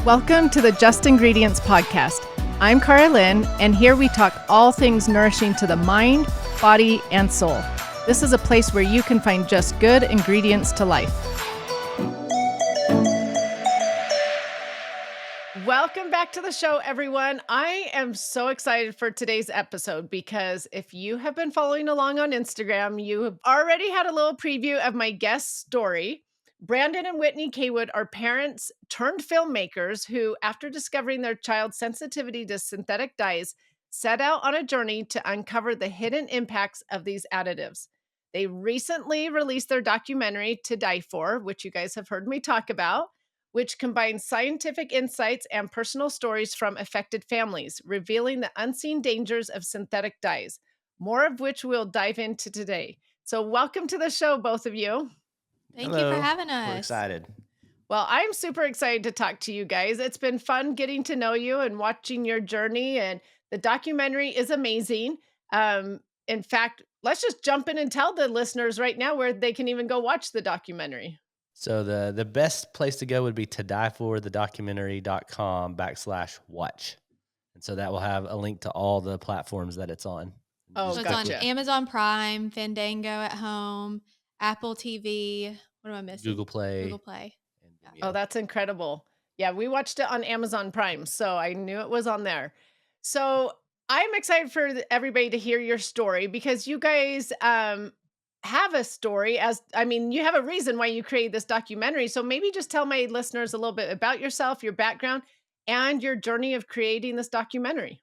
Welcome to the Just Ingredients podcast. I'm Cara Lynn, and here we talk all things nourishing to the mind, body, and soul. This is a place where you can find just good ingredients to life. Welcome back to the show, everyone. I am so excited for today's episode because if you have been following along on Instagram, you have already had a little preview of my guest story. Brandon and Whitney Cawood are parents turned filmmakers who, after discovering their child's sensitivity to synthetic dyes, set out on a journey to uncover the hidden impacts of these additives. They recently released their documentary, To Die For, which you guys have heard me talk about, which combines scientific insights and personal stories from affected families, revealing the unseen dangers of synthetic dyes, more of which we'll dive into today. So welcome to the show, both of you. Thank you for having us. We're excited. Well, I'm super excited to talk to you guys. It's been fun getting to know you and watching your journey, and the documentary is amazing. In fact, let's just jump in and tell the listeners right now where they can even go watch the documentary. So the best place to go would be todieforthedocumentary.com/watch. And so that will have a link to all the platforms that it's on. Oh, So gotcha. it's on Amazon Prime, Fandango at home, Apple TV. What am I missing? Google Play. Google Play. And Yeah. Vimeo. Oh, that's incredible. Yeah, we watched it on Amazon Prime, so I knew it was on there. So I'm excited for everybody to hear your story because you guys have a story you have a reason why you created this documentary. So maybe just tell my listeners a little bit about yourself, your background, and your journey of creating this documentary.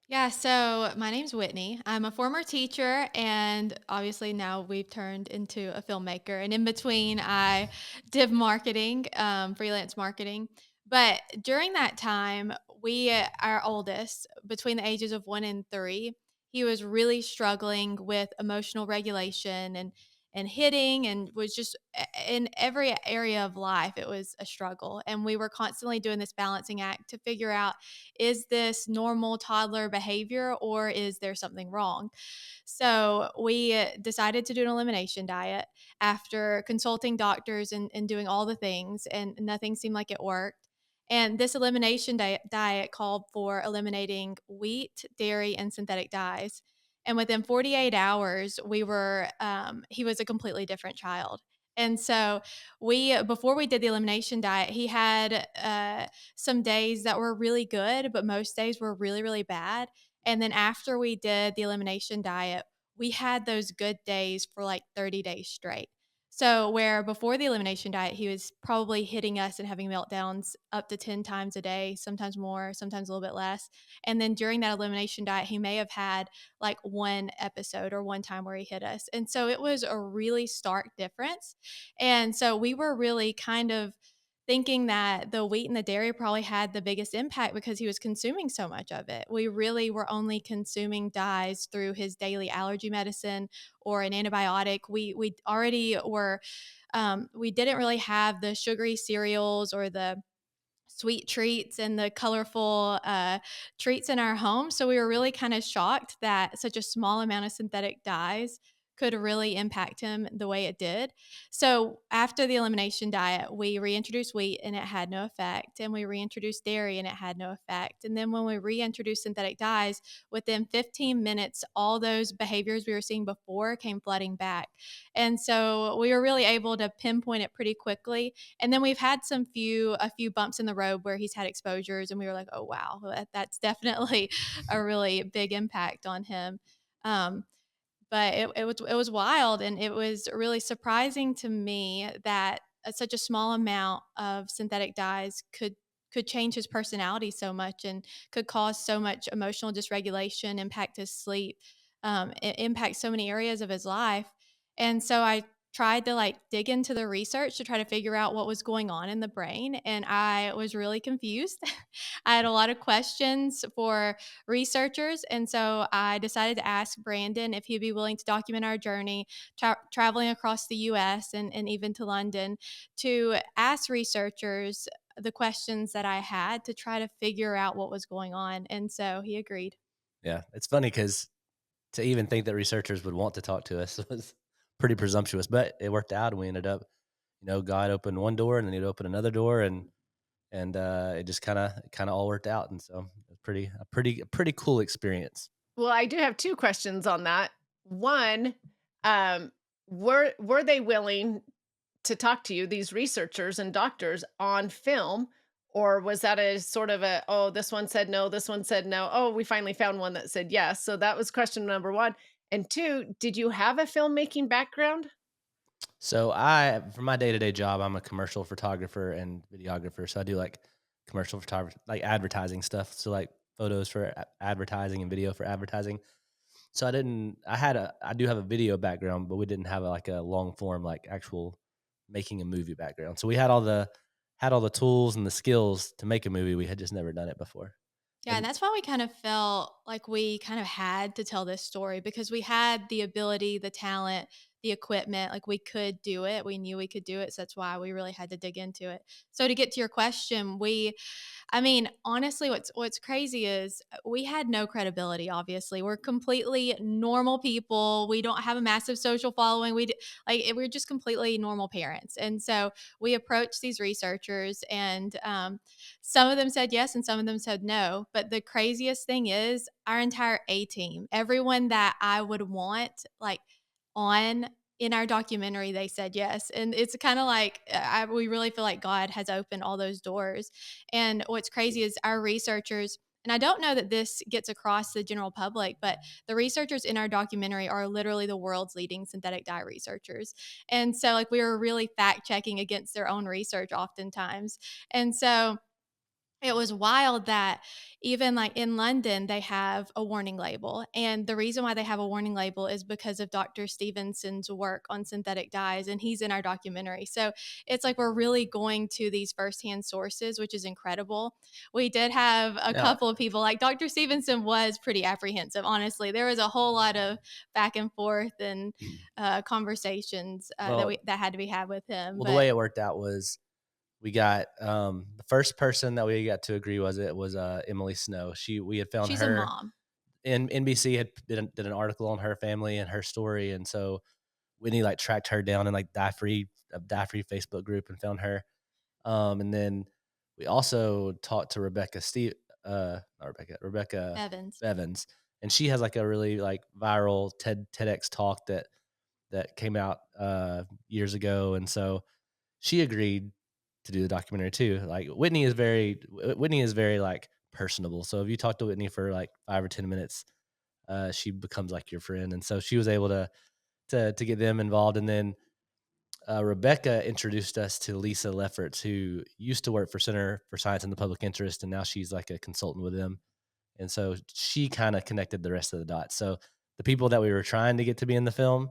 Yeah, so my name's Whitney. I'm a former teacher, and obviously now we've turned into a filmmaker. And in between, I did marketing, freelance marketing. But during that time, our oldest, between the ages of 1 and 3, he was really struggling with emotional regulation and hitting, and was just in every area of life, it was a struggle. And we were constantly doing this balancing act to figure out, is this normal toddler behavior or is there something wrong? So we decided to do an elimination diet after consulting doctors and doing all the things, and nothing seemed like it worked. And this elimination diet called for eliminating wheat, dairy, and synthetic dyes. And within 48 hours, he was a completely different child. And so before we did the elimination diet, he had some days that were really good, but most days were really, really bad. And then after we did the elimination diet, we had those good days for like 30 days straight. So where before the elimination diet, he was probably hitting us and having meltdowns up to 10 times a day, sometimes more, sometimes a little bit less. And then during that elimination diet, he may have had like one episode or one time where he hit us. And so it was a really stark difference. And so we were really kind of thinking that the wheat and the dairy probably had the biggest impact because he was consuming so much of it. We really were only consuming dyes through his daily allergy medicine or an antibiotic. We already were we didn't really have the sugary cereals or the sweet treats and the colorful treats in our home. So we were really kind of shocked that such a small amount of synthetic dyes could really impact him the way it did. So after the elimination diet, we reintroduced wheat and it had no effect. And we reintroduced dairy and it had no effect. And then when we reintroduced synthetic dyes, within 15 minutes, all those behaviors we were seeing before came flooding back. And so we were really able to pinpoint it pretty quickly. And then we've had a few bumps in the road where he's had exposures and we were like, oh, wow, that's definitely a really big impact on him. But it was wild, and it was really surprising to me that such a small amount of synthetic dyes could change his personality so much and could cause so much emotional dysregulation, impact his sleep, impact so many areas of his life. And so I tried to like dig into the research to try to figure out what was going on in the brain, and I was really confused. I had a lot of questions for researchers, and so I decided to ask Brandon if he'd be willing to document our journey, traveling across the US and even to London, to ask researchers the questions that I had to try to figure out what was going on. And so he agreed. Yeah, it's funny because to even think that researchers would want to talk to us was pretty presumptuous, but it worked out, and we ended up, God opened one door and then he'd open another door, and and it just kind of all worked out, and so it's pretty cool experience. Well, I do have 2 questions on that. One, um, were they willing to talk to you, these researchers and doctors, on film, or was that a sort of a, "Oh, this one said no, this one said no. Oh, we finally found one that said yes." So that was question number 1. And 2, did you have a filmmaking background? So I, for my day to day job, I'm a commercial photographer and videographer. So I do like commercial photography, like advertising stuff. So like photos for advertising and video for advertising. So I do have a video background, but we didn't have like a long form, like actual making a movie background. So we had all the tools and the skills to make a movie. We had just never done it before. Yeah, and And that's why we kind of felt like we kind of had to tell this story because we had the ability, the talent, the equipment, like we could do it. We knew we could do it. So that's why we really had to dig into it. So to get to your question, I mean, honestly, what's crazy is we had no credibility. Obviously, we're completely normal people. We don't have a massive social following. We're just completely normal parents, and so we approached these researchers, and some of them said yes, and some of them said no. But the craziest thing is, our entire A team, everyone that I would want, like on in our documentary, they said yes. And it's kind of like we really feel like God has opened all those doors. And what's crazy is our researchers, and I don't know that this gets across the general public, but the researchers in our documentary are literally the world's leading synthetic dye researchers. And so, like, we were really fact checking against their own research oftentimes. And so, it was wild that even like in London, they have a warning label. And the reason why they have a warning label is because of Dr. Stevenson's work on synthetic dyes, and he's in our documentary. So it's like we're really going to these firsthand sources, which is incredible. We did have a yeah, couple of people, like Dr. Stevenson was pretty apprehensive, honestly. There was a whole lot of back and forth and conversations well, that had to be had with him. well, the But way it worked out was we got the first person that we got to agree was Emily Snow. We had found she's a her mom. in NBC had did an article on her family and her story, and so Whitney like tracked her down in like Die Free Facebook group and found her. And then we also talked to not Rebecca Evans. Evans, and she has like a really like viral TEDx talk that came out years ago, and so she agreed to do the documentary too. Like Whitney is very like personable. So if you talk to Whitney for like 5 or 10 minutes, she becomes like your friend, and so she was able to get them involved, and then Rebecca introduced us to Lisa Lefferts, who used to work for Center for Science and the Public Interest, and now she's like a consultant with them. And so she kind of connected the rest of the dots. So the people that we were trying to get to be in the film,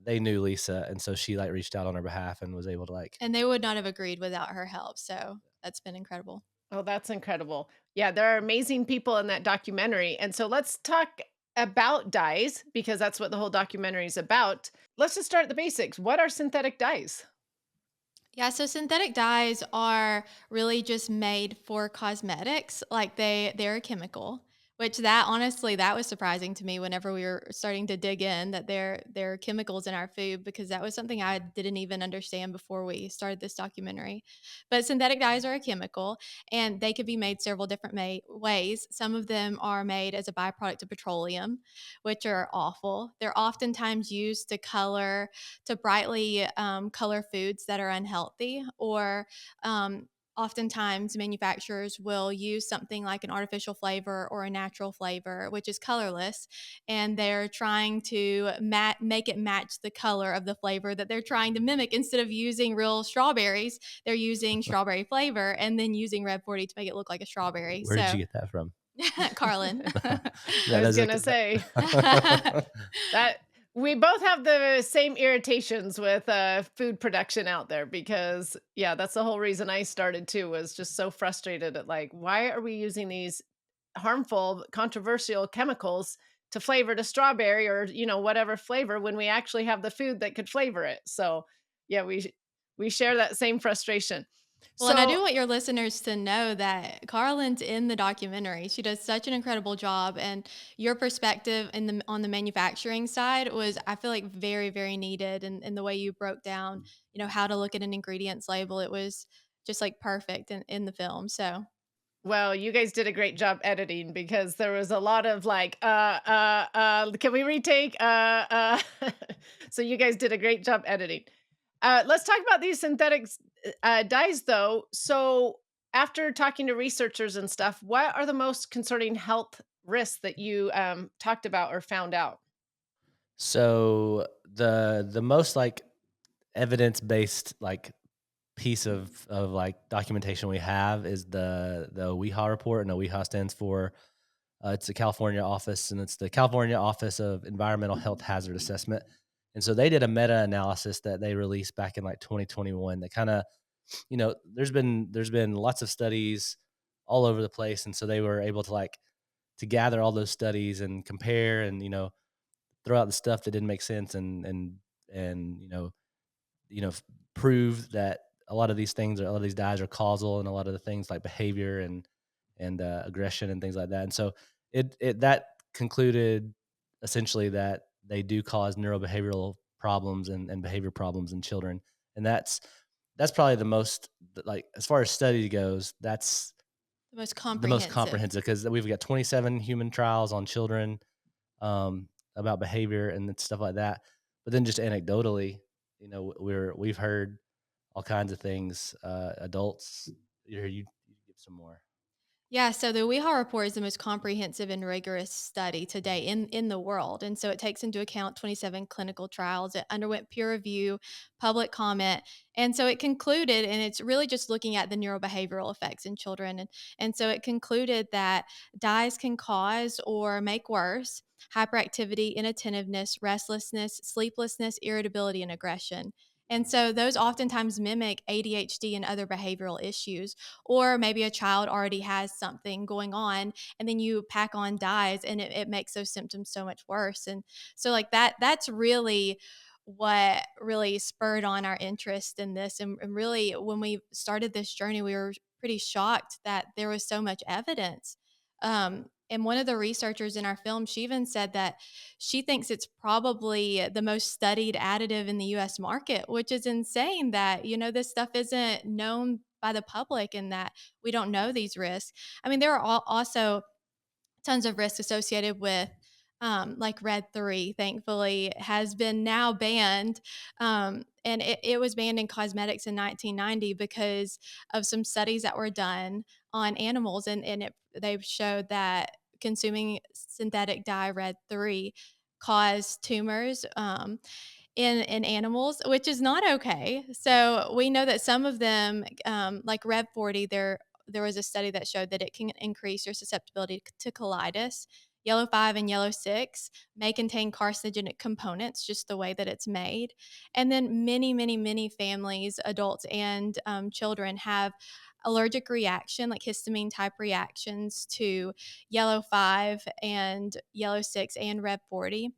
they knew Lisa, and so she like reached out on her behalf and was able to like, And they would not have agreed without her help, so that's been incredible. Oh, that's incredible. Yeah, there are amazing people in that documentary. And so let's talk about dyes because that's what the whole documentary is about. Let's just start at the basics. What are synthetic dyes? Yeah, so synthetic dyes are really just made for cosmetics. Like they're a chemical, which that honestly that was surprising to me whenever we were starting to dig in that there are chemicals in our food because that was something I didn't even understand before we started this documentary. But synthetic dyes are a chemical and they could be made several different ways. Some of them are made as a byproduct of petroleum, which are awful. They're oftentimes used to brightly color foods that are unhealthy or oftentimes manufacturers will use something like an artificial flavor or a natural flavor which is colorless and they're trying to make it match the color of the flavor that they're trying to mimic instead of using real strawberries they're using strawberry flavor and then using red 40 to make it look like a strawberry where did you so get that from? Carlin. I That was is going to say that we both have the same irritations with food production out there because, yeah, that's the whole reason I started too, was just so frustrated at like, why are we using these harmful, controversial chemicals to flavor the strawberry or, whatever flavor when we actually have the food that could flavor it? So, yeah, we share that same frustration. Well, and I So, do want your listeners to know that Carlin's in the documentary. She does such an incredible job, and your perspective on the manufacturing side was, I feel like, very, very needed. And the way you broke down, how to look at an ingredients label, it was just like perfect in the film. So Well, you guys did a great job editing because there was a lot of like, can we retake? So you guys did a great job editing. Let's talk about these synthetics dyes though. So after talking to researchers and stuff, what are the most concerning health risks that you talked about or found out? So the most like evidence based like piece of like documentation we have is the WIHA report, and the WIHA stands for it's the California office, and it's the California Office of Environmental Health Hazard Assessment. And so they did a meta analysis that they released back in like 2021 that kind of, there's been lots of studies all over the place, and so they were able to like to gather all those studies and compare and throw out the stuff that didn't make sense and prove that a lot of these things or a lot of these dyes are causal, and a lot of the things like behavior and aggression and things like that. And so it that concluded essentially that they do cause neurobehavioral problems and behavior problems in children. And that's probably the most, like, as far as study goes, that's the most the most comprehensive. comprehensive because we've got 27 human trials on children, about behavior and stuff like that. But then just anecdotally, we've heard all kinds of things. Adults, you give some more. Yeah, so the WIHA report is the most comprehensive and rigorous study to date in the world. And so it takes into account 27 clinical trials. It underwent peer review, public comment. And so it concluded, and it's really just looking at the neurobehavioral effects in children. And so it concluded that dyes can cause or make worse hyperactivity, inattentiveness, restlessness, sleeplessness, irritability, and aggression. And so those oftentimes mimic ADHD and other behavioral issues, or maybe a child already has something going on and then you pack on dyes and it makes those symptoms so much worse. And so like that's really what really spurred on our interest in this. And really when we started this journey, we were pretty shocked that there was so much evidence. And one of the researchers in our film, she even said that she thinks it's probably the most studied additive in the US market, which is insane that, this stuff isn't known by the public and that we don't know these risks. I mean, there are also tons of risks associated with like red 3 thankfully has been now banned, and it was banned in cosmetics in 1990 because of some studies that were done on animals, and they showed that consuming synthetic dye red 3 caused tumors, in animals, which is not okay. So we know that some of them, like Rev 40, there was a study that showed that it can increase your susceptibility to colitis. Yellow 5 and yellow 6 may contain carcinogenic components, just the way that it's made. And then many, many, many families, adults and children, have allergic reaction, like histamine type reactions to yellow 5 and yellow 6 and Rev 40.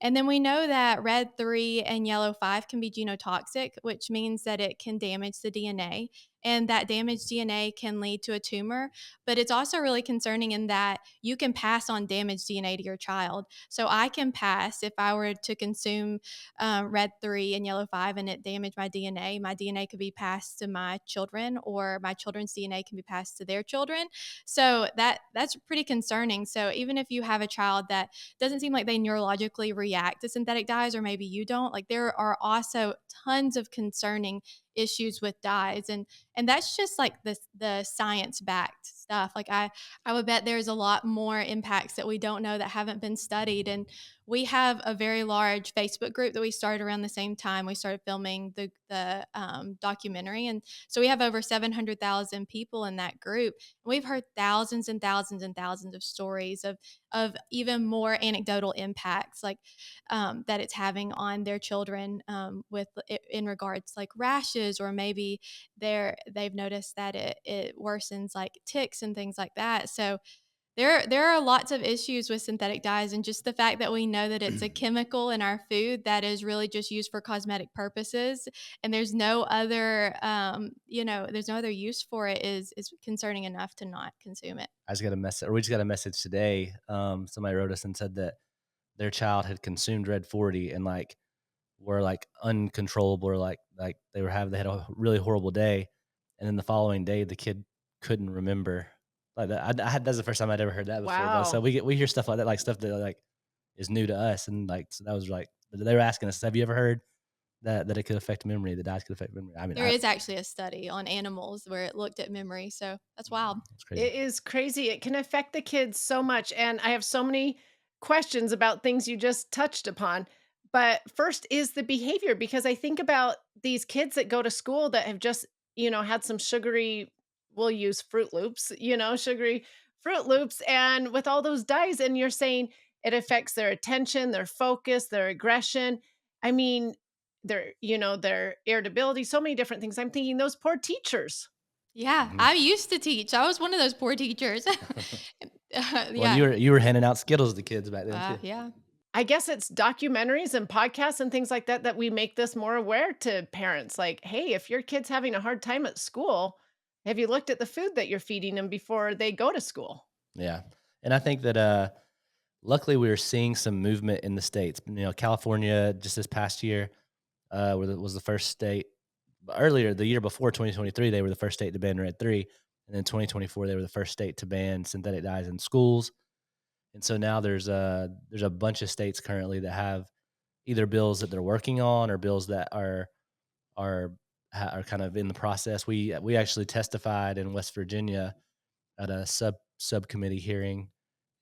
And then we know that red 3 and yellow 5 can be genotoxic, which means that it can damage the DNA. And that damaged DNA can lead to a tumor. But it's also really concerning in that you can pass on damaged DNA to your child. So I can pass, if I were to consume red 3 and yellow 5 and it damaged my DNA could be passed to my children, or my children's DNA can be passed to their children. So that's pretty concerning. So even if you have a child that doesn't seem like they neurologically react to synthetic dyes, or maybe you don't, like there are also tons of concerning issues with dyes, and that's just like the science backed stuff. Like I would bet there's a lot more impacts that we don't know that haven't been studied. And we have a very large Facebook group that we started around the same time we started filming the documentary, and so we have over 700,000 people in that group. And we've heard thousands and thousands and thousands of stories of even more anecdotal impacts, like that it's having on their children, with in regards like rashes, or maybe they've noticed that it worsens like ticks and things like that. So there are lots of issues with synthetic dyes, and just the fact that we know that it's a chemical in our food that is really just used for cosmetic purposes, and there's no other use for it, is concerning enough to not consume it. I just got a message, or we just got a message today. Somebody wrote us and said that their child had consumed Red 40 and were like uncontrollable, or like they had a really horrible day. and then the following day, the kid couldn't remember. Like that, that's the first time I'd ever heard that before. But so Wow. we hear stuff like that, like stuff that like is new to us, and like so that was like they were asking us, "Have you ever heard that it could affect memory? The dyes could affect memory?" I mean, There is actually a study on animals where it looked at memory, so that's wild. it's crazy. It is crazy. It can affect the kids so much. And I have so many questions about things you just touched upon. But first is the behavior, because I think about these kids that go to school that have just, had some sugary, we'll use Fruit Loops, sugary Fruit Loops, and with all those dyes, and you're saying it affects their attention, their focus, their aggression. I mean, their irritability, so many different things. I'm thinking those poor teachers. Yeah, Mhm. I used to teach. I was one of those poor teachers. Well, and Yeah. you were handing out Skittles to kids back then too. Yeah. I guess it's documentaries and podcasts and things like that that we make this more aware to parents. Like, hey, if your kid's having a hard time at school, have you looked at the food that you're feeding them before they go to school? Yeah, and I think that luckily we were seeing some movement in the states. You know, California just this past year was the first state. Earlier, the year before 2023, they were the first state to ban Red 3, and then 2024 they were the first state to ban synthetic dyes in schools. And so now there's a bunch of states currently that have either bills that they're working on or bills that are are kind of in the process. We actually testified in West Virginia at a subcommittee hearing,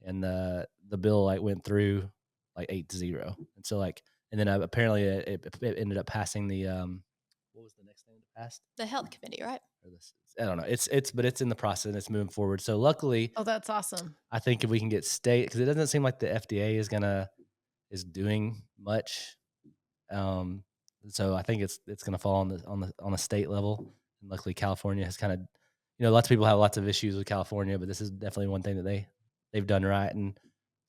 and the bill like went through like 8-0, and so like and then apparently it ended up passing the what was the next thing that passed? The health committee, right? Or this, I don't know. It's but it's in the process and it's moving forward. So luckily, Oh, that's awesome. I think if we can get state, because it doesn't seem like the FDA is doing much. Um, so I think it's gonna fall on the state level. And luckily, California has kind of, lots of people have lots of issues with California, but this is definitely one thing that they've done right and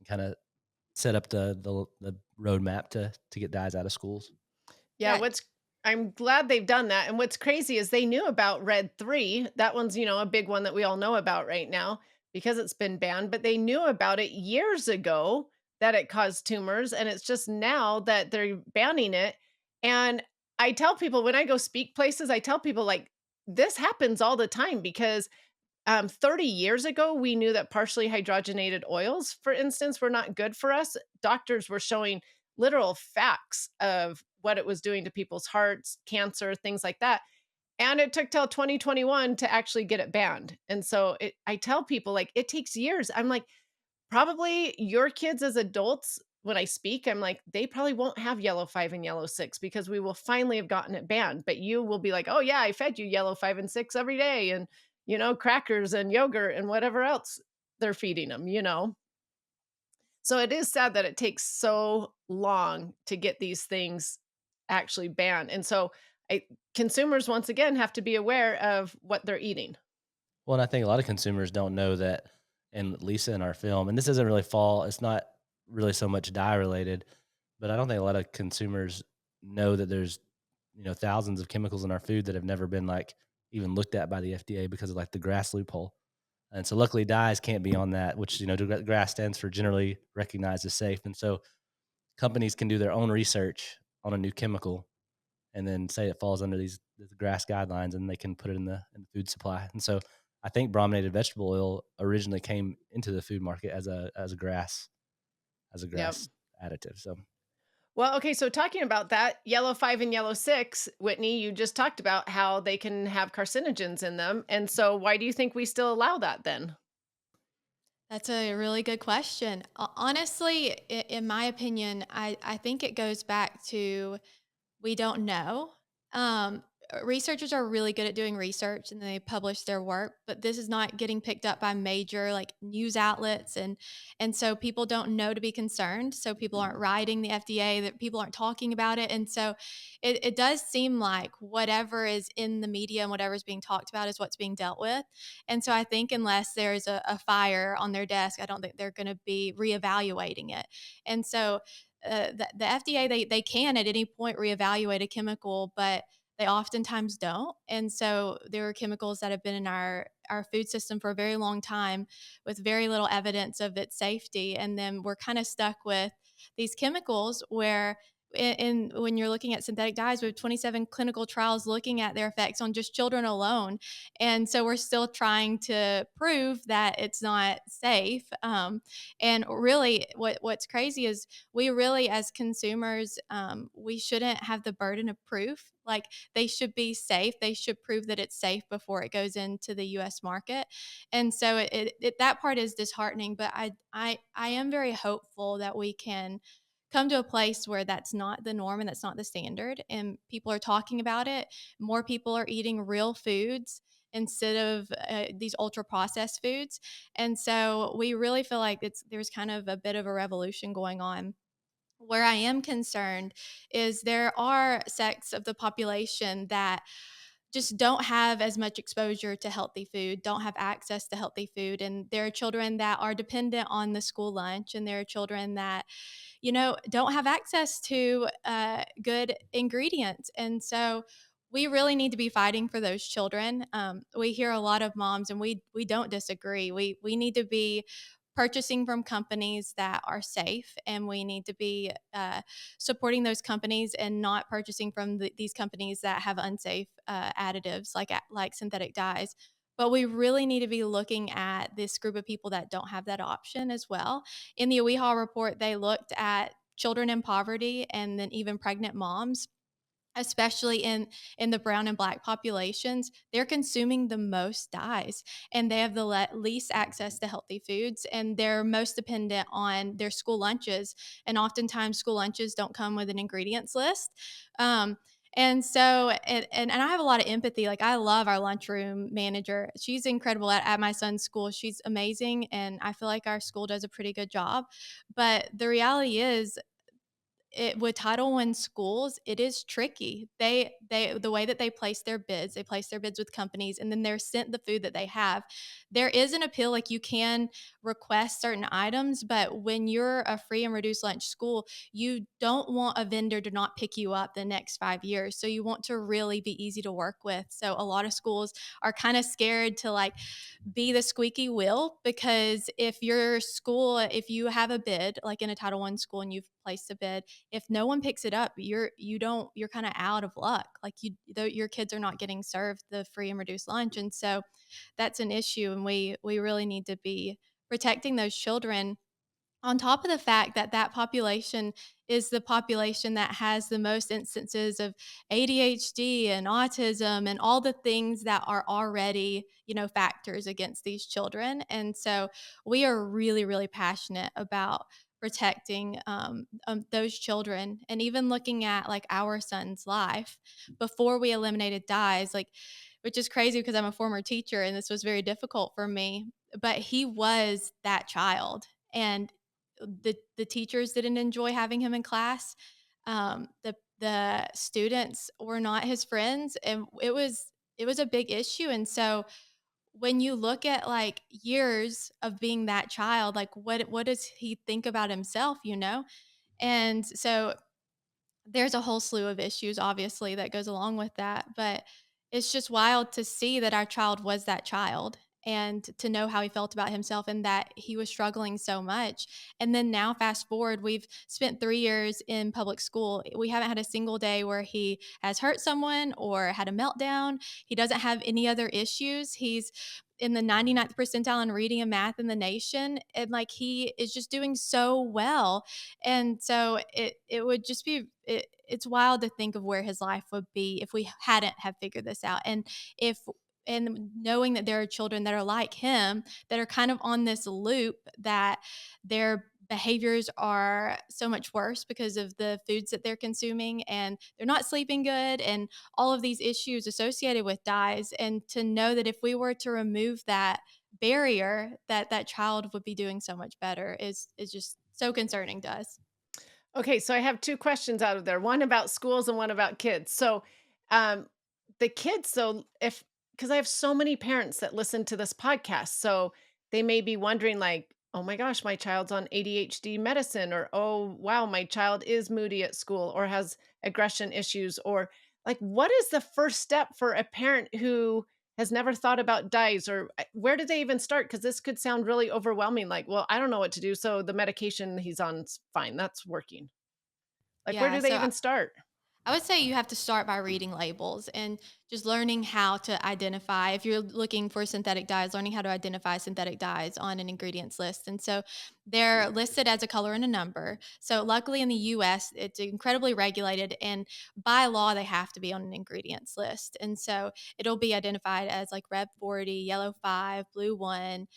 kind of set up the roadmap to get dyes out of schools. Yeah, Yeah. what's I'm glad they've done that, and what's crazy is they knew about Red 3. That one's, a big one that we all know about right now because it's been banned, but they knew about it years ago that it caused tumors, and it's just now that they're banning it. And I tell people when I go speak places, I tell people like this happens all the time because 30 years ago, we knew that partially hydrogenated oils, for instance, were not good for us. Doctors were showing literal facts of what it was doing to people's hearts, cancer, things like that. And it took till 2021 to actually get it banned. And so I tell people like it takes years. I'm like, probably your kids as adults, when I speak, I'm like, they probably won't have yellow 5 and yellow 6 because we will finally have gotten it banned. But you will be like, oh, yeah, I fed you yellow 5 and 6 every day and, crackers and yogurt and whatever else they're feeding them. So it is sad that it takes so long to get these things actually banned. And so I, consumers, once again, have to be aware of what they're eating. Well, and I think a lot of consumers don't know that, and Lisa in our film, and this doesn't really fall. It's not really so much dye related, but I don't think a lot of consumers know that there's thousands of chemicals in our food that have never been like even looked at by the FDA because of like the grass loophole. And so luckily dyes can't be on that, which grass stands for generally recognized as safe. And so companies can do their own research on a new chemical and then say it falls under these grass guidelines, and they can put it in the food supply. And so I think brominated vegetable oil originally came into the food market as a Yep. grass additive. So Well, okay, so talking about that, yellow 5 and yellow 6, Whitney, you just talked about how they can have carcinogens in them. And so why do you think we still allow that then? That's a really good question. Honestly, in my opinion, I think it goes back to we don't know. Researchers are really good at doing research and they publish their work, but this is not getting picked up by major like news outlets, and so people don't know to be concerned. So people aren't writing the FDA, that people aren't talking about it, and so it does seem like whatever is in the media and whatever is being talked about is what's being dealt with. And so I think unless there's a fire on their desk, I don't think they're going to be reevaluating it. And so the FDA, they can at any point reevaluate a chemical, but they oftentimes don't. And so there are chemicals that have been in our food system for a very long time with very little evidence of its safety. And then we're kind of stuck with these chemicals where And when you're looking at synthetic dyes, we have 27 clinical trials looking at their effects on just children alone. And so we're still trying to prove that it's not safe. And really, what's crazy is we really, as consumers, we shouldn't have the burden of proof. Like they should be safe. They should prove that it's safe before it goes into the U.S. market. And so that part is disheartening. But I am very hopeful that we can come to a place where that's not the norm and that's not the standard, and people are talking about it. More people are eating real foods instead of these ultra processed foods. And so we really feel like there's kind of a bit of a revolution going on. Where I am concerned is there are sects of the population that just don't have as much exposure to healthy food, don't have access to healthy food. And there are children that are dependent on the school lunch, and there are children that, don't have access to good ingredients. And so we really need to be fighting for those children. We hear a lot of moms, and we don't disagree. We need to be purchasing from companies that are safe, and we need to be supporting those companies and not purchasing from these companies that have unsafe additives like synthetic dyes. But we really need to be looking at this group of people that don't have that option as well. In the WeHaul report, they looked at children in poverty and then even pregnant moms, especially in the brown and black populations. They're consuming the most dyes, and they have the least access to healthy foods, and they're most dependent on their school lunches. And oftentimes school lunches don't come with an ingredients list. And so, and I have a lot of empathy. Like, I love our lunchroom manager. She's incredible at my son's school. She's amazing. And I feel like our school does a pretty good job. But the reality is, with Title I schools, it is tricky. They the way that they place their bids with companies, and then they're sent the food that they have. There is an appeal, like you can request certain items, but when you're a free and reduced lunch school, you don't want a vendor to not pick you up the next 5 years. So you want to really be easy to work with. So a lot of schools are kind of scared to like be the squeaky wheel, because if you have a bid like in a Title I school and you've placed a bid, if no one picks it up, you're kind of out of luck. Like your kids are not getting served the free and reduced lunch. And so that's an issue, and we really need to be protecting those children, on top of the fact that that population is the population that has the most instances of ADHD and autism and all the things that are already, factors against these children. And so we are really, really passionate about protecting those children, and even looking at like our son's life before we eliminated dyes, like, which is crazy because I'm a former teacher and this was very difficult for me, but he was that child. And the teachers didn't enjoy having him in class. The students were not his friends, and it was a big issue. And so when you look at like years of being that child, like what does he think about himself, you know? And so there's a whole slew of issues, obviously, that goes along with that, but it's just wild to see that our child was that child, and to know how he felt about himself and that he was struggling so much. And then now fast forward, we've spent 3 years in public school. We haven't had a single day where he has hurt someone or had a meltdown. He doesn't have any other issues. He's in the 99th percentile in reading and math in the nation, and like he is just doing so well. And so it would just be it's wild to think of where his life would be if we hadn't have figured this out. If and knowing that there are children that are like him, that are kind of on this loop, that their behaviors are so much worse because of the foods that they're consuming, and they're not sleeping good, and all of these issues associated with dyes. And to know that if we were to remove that barrier, that that child would be doing so much better is just so concerning to us. Okay, so I have 2 questions out of there, one about schools and one about kids. So, um, the kids, so if because I have so many parents that listen to this podcast, so they may be wondering like, "Oh my gosh, my child's on ADHD medicine," or, "Oh, wow, my child is moody at school or has aggression issues," or like, what is the first step for a parent who has never thought about dyes, or where do they even start? Because this could sound really overwhelming, like, "Well, I don't know what to do, so the medication he's on is fine, that's working." Like, where Yeah, do they so even start? I would say you have to start by reading labels and just learning how to identify. If you're looking for synthetic dyes, learning how to identify synthetic dyes on an ingredients list. And so they're listed as a color and a number. So luckily in the US, it's incredibly regulated, and by law they have to be on an ingredients list. And so it'll be identified as like red 40, yellow 5, blue 1.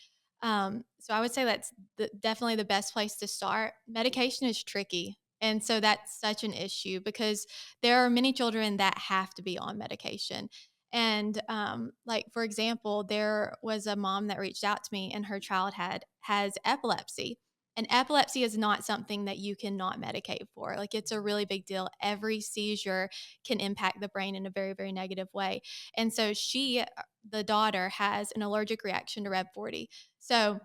So I would say that's definitely the best place to start. Medication is tricky. And so that's such an issue because there are many children that have to be on medication. And like for example, there was a mom that reached out to me, and her child has epilepsy. And epilepsy is not something that you cannot medicate for. Like it's a really big deal. Every seizure can impact the brain in a very, very negative way. And so the daughter, has an allergic reaction to Red 40. So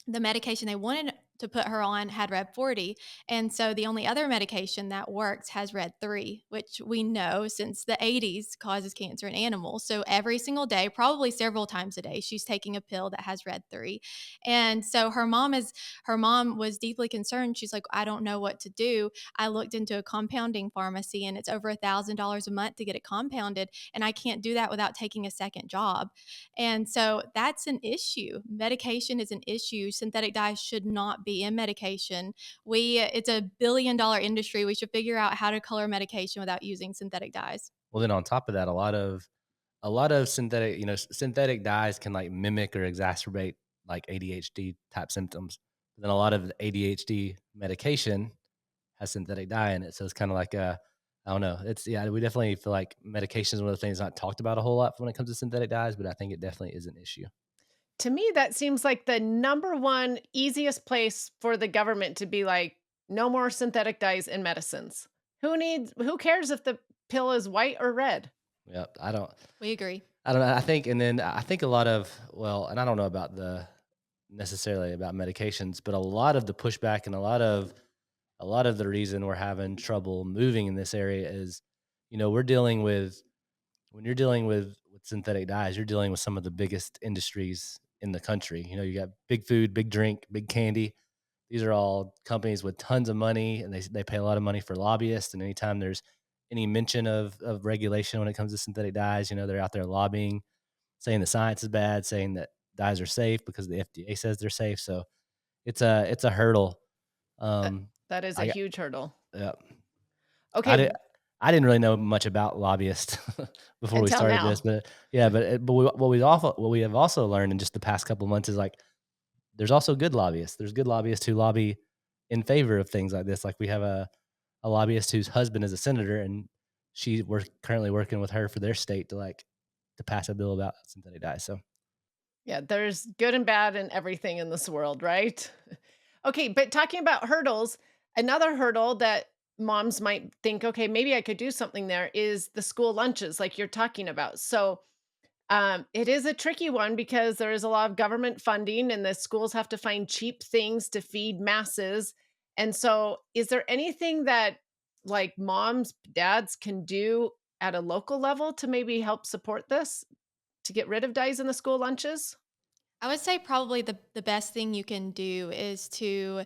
the medication they wanted to put her on had Red 40. And so the only other medication that works has Red 3, which we know since the 80s causes cancer in animals. So every single day, probably several times a day, she's taking a pill that has Red 3. And so her mom was deeply concerned. She's like, I don't know what to do. I looked into a compounding pharmacy, and it's over $1,000 a month to get it compounded. And I can't do that without taking a second job. And so that's an issue. Medication is an issue. Synthetic dyes should not be in medication. It's a billion-dollar industry. We should figure out how to color medication without using synthetic dyes. Well, then on top of that, a lot of synthetic, synthetic dyes can like mimic or exacerbate like ADHD type symptoms. But then a lot of the ADHD medication has synthetic dye in it, so it's kind of like I don't know. It's yeah, we definitely feel like medication is one of the things not talked about a whole lot when it comes to synthetic dyes, but I think it definitely is an issue. To me, that seems like the number one easiest place for the government to be like, no more synthetic dyes in medicines. Who cares if the pill is white or red? Yeah, I don't. We agree. I don't know. I think a lot of and I don't know about the necessarily about medications, but a lot of the pushback and a lot of the reason we're having trouble moving in this area is, we're dealing with when you're dealing with synthetic dyes, you're dealing with some of the biggest industries in the country. You got big food, big drink, big candy. These are all companies with tons of money, and they pay a lot of money for lobbyists. And anytime there's any mention of regulation when it comes to synthetic dyes, they're out there lobbying, saying the science is bad, saying that dyes are safe because the FDA says they're safe. So it's a hurdle. That Um, that is a I got huge hurdle. yeah, I Okay, did. I didn't really know much about lobbyists before we until started this, now. but yeah, what we have also learned in just the past couple of months is like there's also good lobbyists. There's good lobbyists who lobby in favor of things like this. Like we have a lobbyist whose husband is a senator, and we're currently working with her for their state to pass a bill about synthetic dyes. So Yeah, there's good and bad and everything in this world, right? Okay, but talking about hurdles, another hurdle that moms might think, okay, maybe I could do something there is the school lunches, like you're talking about. So it is a tricky one because there is a lot of government funding and the schools have to find cheap things to feed masses. And so, is there anything that like moms, dads can do at a local level to maybe help support this to get rid of dyes in the school lunches? I would say probably the best thing you can do is to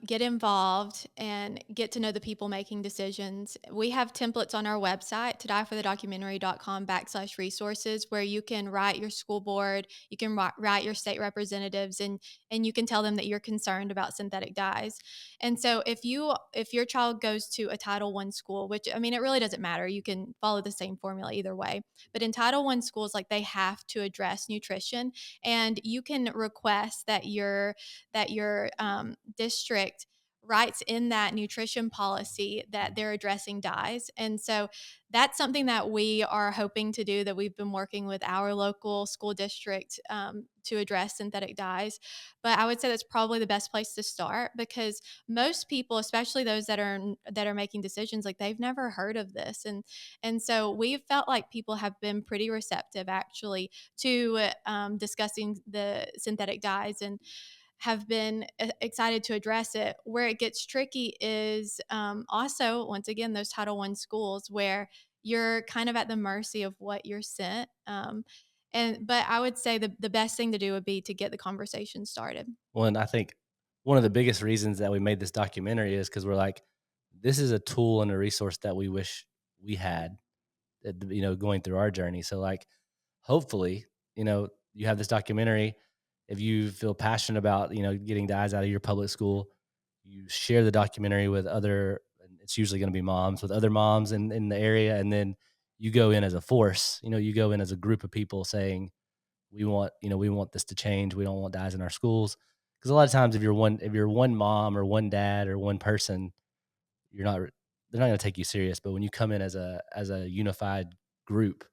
get involved and get to know the people making decisions. We have templates on our website, to dieforthedocumentary.com/resources, where you can write your school board, you can write your state representatives, and you can tell them that you're concerned about synthetic dyes. And so if your child goes to a Title I school, which I mean it really doesn't matter, you can follow the same formula either way. But in Title I schools, like they have to address nutrition, and you can request that your district writes in that nutrition policy that they're addressing dyes. And so that's something that we are hoping to do, that we've been working with our local school district to address synthetic dyes. But I would say that's probably the best place to start, because most people, especially those that are making decisions, like they've never heard of this. And so we've felt like people have been pretty receptive actually to discussing the synthetic dyes, and have been excited to address it. Where it gets tricky is also, once again, those Title I schools where you're kind of at the mercy of what you're sent. But I would say the best thing to do would be to get the conversation started. and I think one of the biggest reasons that we made this documentary is because we're like this is a tool and a resource that we wish we had, going through our journey. So like, hopefully, you have this documentary. If you feel passionate about, getting dyes out of your public school, you share the documentary with other, and it's usually going to be moms, with other moms in the area. And then you go in as a force, you go in as a group of people saying, we want this to change. We don't want dyes in our schools. Because a lot of times if you're one mom or one dad or one person, they're not going to take you serious. But when you come in as a unified group,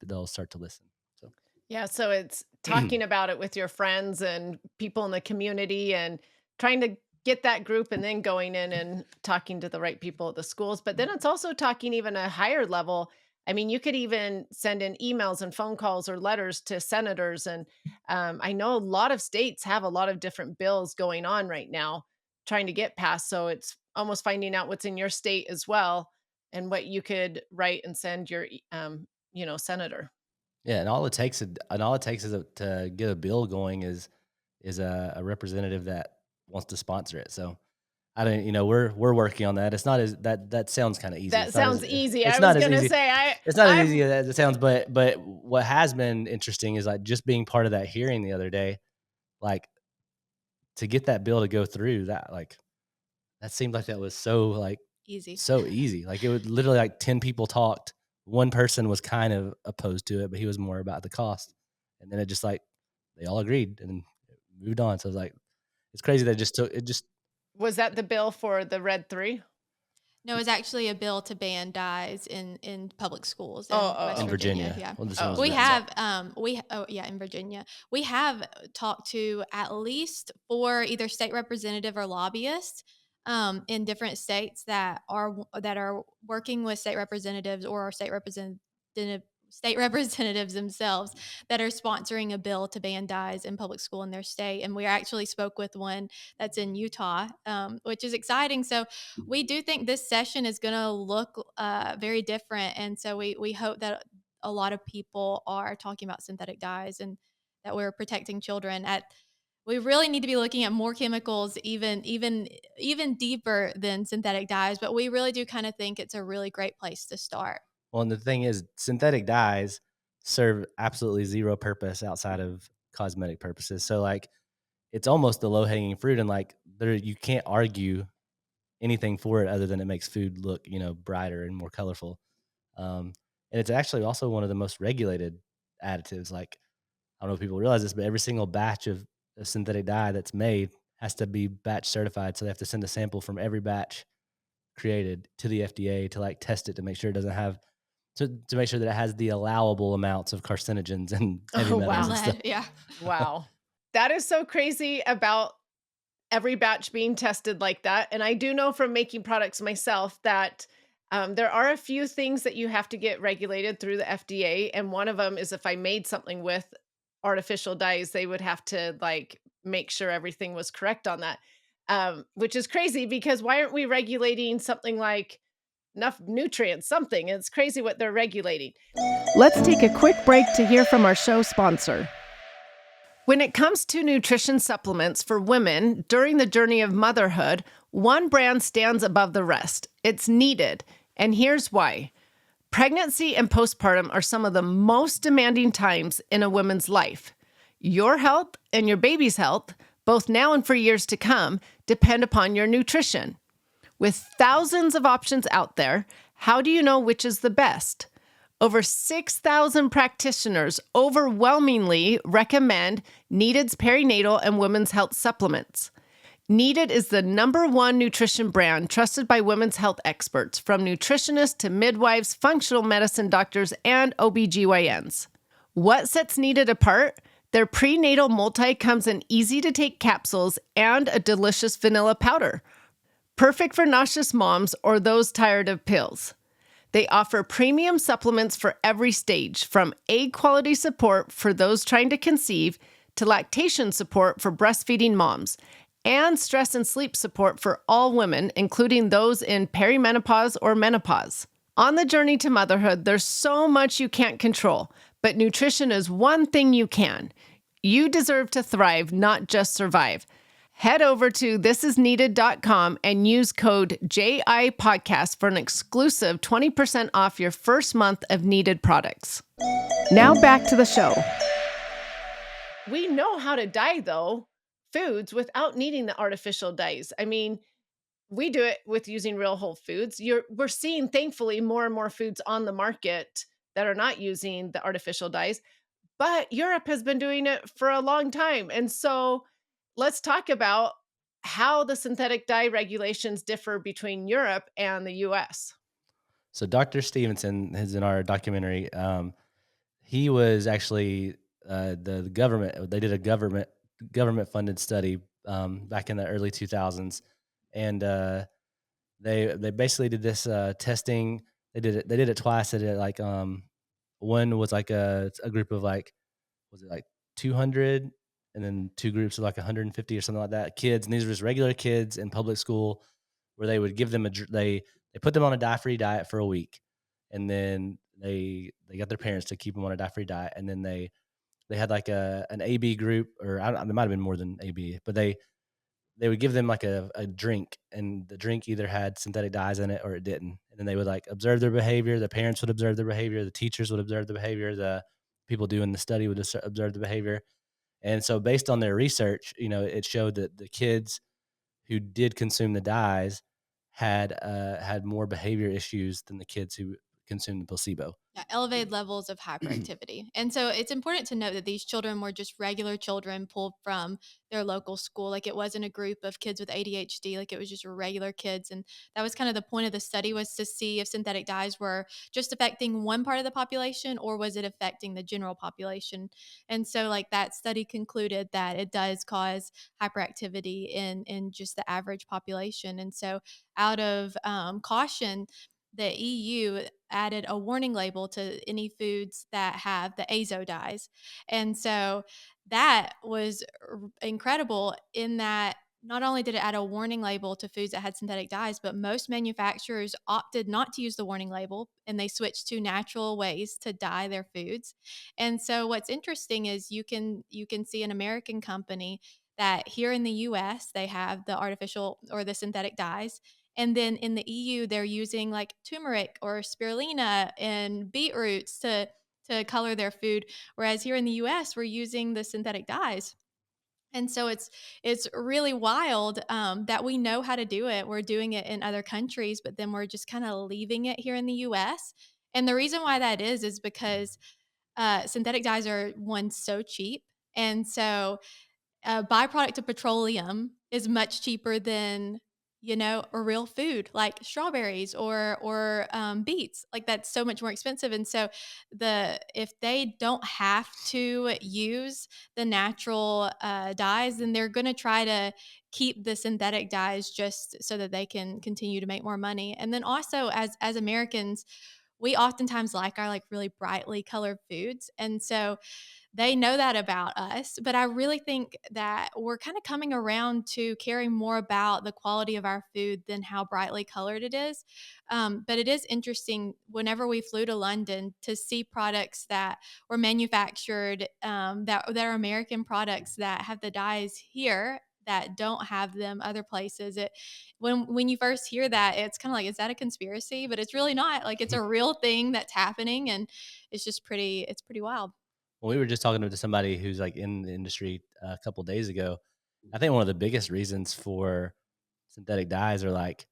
they'll start to listen. So Yeah, so it's talking about it with your friends and people in the community and trying to get that group and then going in and talking to the right people at the schools. But then it's also talking even a higher level. I mean, you could even send in emails and phone calls or letters to senators. And I know a lot of states have a lot of different bills going on right now trying to get passed. So it's almost finding out what's in your state as well and what you could write and send your, senator. yeah, and all it takes is to get a bill going is a representative that wants to sponsor it. So I don't, we're working on that. It's not as that sounds kind of easy. That sounds easy. It's I was not as gonna easy. say It's not as I'm easy as it sounds. But what has been interesting is like just being part of that hearing the other day, like to get that bill to go through. That seemed like that was Easy. so easy. Like it would literally like 10 people talked. One person was kind of opposed to it, but he was more about the cost. And then it just like they all agreed and moved on. So it's like it's crazy that it just Was that the bill for the Red 3? No, it's actually a bill to ban dyes in public schools in Oh, West in oh, Virginia. Virginia. Yeah. Well, this oh, one's We okay. have, in Virginia. We have talked to at least 4 either state representative or lobbyists in different states that are working with state representatives or state representatives themselves that are sponsoring a bill to ban dyes in public school in their state. And we actually spoke with one that's in Utah, which is exciting. So we do think this session is going to look very different. And so we hope that a lot of people are talking about synthetic dyes and that we're protecting children. We really need to be looking at more chemicals, even deeper than synthetic dyes. But we really do kind of think it's a really great place to start. well, and the thing is, synthetic dyes serve absolutely zero purpose outside of cosmetic purposes. So like it's almost the low hanging fruit, and like there you can't argue anything for it other than it makes food look brighter and more colorful. And it's actually also one of the most regulated additives. Like I don't know if people realize this, but every single batch of a synthetic dye that's made has to be batch certified. So they have to send a sample from every batch created to the FDA to like test it to make sure it doesn't have to make sure that it has the allowable amounts of carcinogens and heavy Oh, metals wow. and stuff. Lead, yeah. Wow. That is so crazy about every batch being tested like that. And I do know from making products myself that there are a few things that you have to get regulated through the FDA. And one of them is if I made something with artificial dyes, they would have to like make sure everything was correct on that. Which is crazy because why aren't we regulating something like enough nutrients, something? It's crazy what they're regulating. Let's take a quick break to hear from our show sponsor. When it comes to nutrition supplements for women during the journey of motherhood, one brand stands above the rest. It's Needed, and here's why. Pregnancy and postpartum are some of the most demanding times in a woman's life. Your health and your baby's health, both now and for years to come, depend upon your nutrition. With thousands of options out there, how do you know which is the best? Over 6,000 practitioners overwhelmingly recommend Needed's perinatal and women's health supplements. Needed is the #1 nutrition brand trusted by women's health experts, from nutritionists to midwives, functional medicine doctors, and OBGYNs. What sets Needed apart? Their prenatal multi comes in easy-to-take capsules and a delicious vanilla powder, perfect for nauseous moms or those tired of pills. They offer premium supplements for every stage, from egg quality support for those trying to conceive to lactation support for breastfeeding moms, and stress and sleep support for all women, including those in perimenopause or menopause. On the journey to motherhood, there's so much you can't control, but nutrition is one thing you can. You deserve to thrive, not just survive. Head over to thisisneeded.com and use code JI Podcast for an exclusive 20% off your first month of Needed products. Now back to the show. We know how to dye, though, foods without needing the artificial dyes. I mean, we do it with using real whole foods. We're seeing, thankfully, more and more foods on the market that are not using the artificial dyes, but Europe has been doing it for a long time. And so let's talk about how the synthetic dye regulations differ between Europe and the US. So Dr. Stevenson is in our documentary. He was actually the government. They did a government funded study back in the early 2000s, and they basically did this testing. They did it twice. They did it like one was like a group of like, was it like 200, and then two groups of like 150 or something like that, kids, and these were just regular kids in public school, where they would give them they put them on a dye-free diet for a week, and then they got their parents to keep them on a dye-free diet, and then they had like an AB group, or there might have been more than AB, but they would give them like a drink, and the drink either had synthetic dyes in it or it didn't. And then they would like observe their behavior. The parents would observe their behavior. The teachers would observe the behavior. The people doing the study would observe the behavior. And so based on their research, it showed that the kids who did consume the dyes had more behavior issues than the kids who consumed the placebo. Yeah, elevated levels of hyperactivity. And so it's important to note that these children were just regular children pulled from their local school. Like it wasn't a group of kids with ADHD, like it was just regular kids. And that was kind of the point of the study, was to see if synthetic dyes were just affecting one part of the population, or was it affecting the general population. And so like that study concluded that it does cause hyperactivity in just the average population. And so out of caution, the EU added a warning label to any foods that have the azo dyes. And so that was incredible, in that not only did it add a warning label to foods that had synthetic dyes, but most manufacturers opted not to use the warning label, and they switched to natural ways to dye their foods. And so what's interesting is you can see an American company that here in the US they have the artificial or the synthetic dyes, and then in the EU, they're using like turmeric or spirulina and beetroots to color their food. Whereas here in the US, we're using the synthetic dyes. And so it's really wild that we know how to do it. We're doing it in other countries, but then we're just kind of leaving it here in the US. And the reason why that is because synthetic dyes are, one, so cheap. And so a byproduct of petroleum is much cheaper than, a real food like strawberries or beets. Like that's so much more expensive. And so if they don't have to use the natural dyes, then they're going to try to keep the synthetic dyes just so that they can continue to make more money. And then also, as Americans, we oftentimes like our like really brightly colored foods. And so they know that about us, but I really think that we're kind of coming around to caring more about the quality of our food than how brightly colored it is. But it is interesting whenever we flew to London to see products that were manufactured, that are American products that have the dyes here that don't have them other places. When you first hear that, it's kind of like, is that a conspiracy? But it's really not. Like it's a real thing that's happening, and it's pretty wild. Well, we were just talking to somebody who's like in the industry a couple days ago. I think one of the biggest reasons for synthetic dyes are like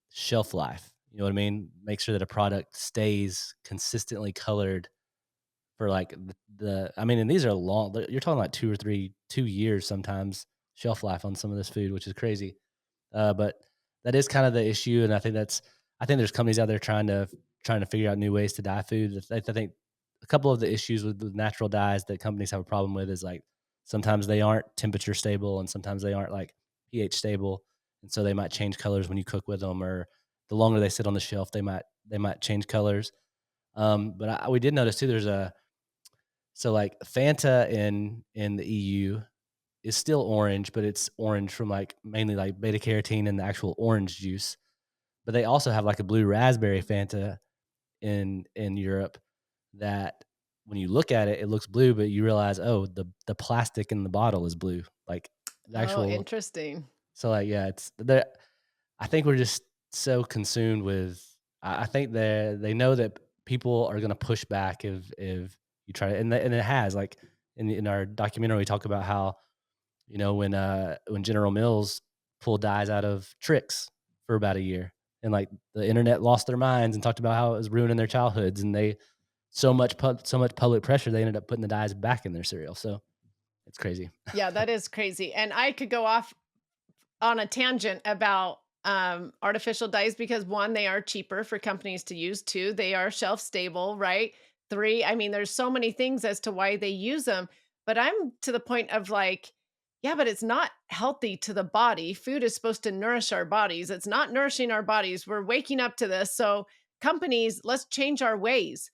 shelf life. You know what I mean? Make sure that a product stays consistently colored for like I mean, and these are long, you're talking like 2 years sometimes shelf life on some of this food, which is crazy. But that is kind of the issue. And I think there's companies out there trying to figure out new ways to dye food. I think a couple of the issues with natural dyes that companies have a problem with is like sometimes they aren't temperature stable, and sometimes they aren't like pH stable. And so they might change colors when you cook with them, or the longer they sit on the shelf, they might change colors. But we did notice too, so like Fanta in the EU is still orange, but it's orange from like mainly like beta carotene and the actual orange juice. But they also have like a blue raspberry Fanta in Europe that when you look at it, it looks blue, but you realize, oh, the plastic in the bottle is blue. Like the Oh, actual. interesting. So like, yeah, it's the. I think we're just so consumed with. I think they know that people are going to push back if you try to, and it has like in our documentary we talk about how when General Mills pulled dyes out of tricks for about a year, and like the internet lost their minds and talked about how it was ruining their childhoods, and they so much public pressure they ended up putting the dyes back in their cereal. So it's crazy. Yeah, that is crazy. And I could go off on a tangent about artificial dyes because one, they are cheaper for companies to use. Two, they are shelf stable, right? Three, I mean, there's so many things as to why they use them. But I'm to the point of like, yeah, but it's not healthy to the body. Food is supposed to nourish our bodies. It's not nourishing our bodies. We're waking up to this. So companies, let's change our ways.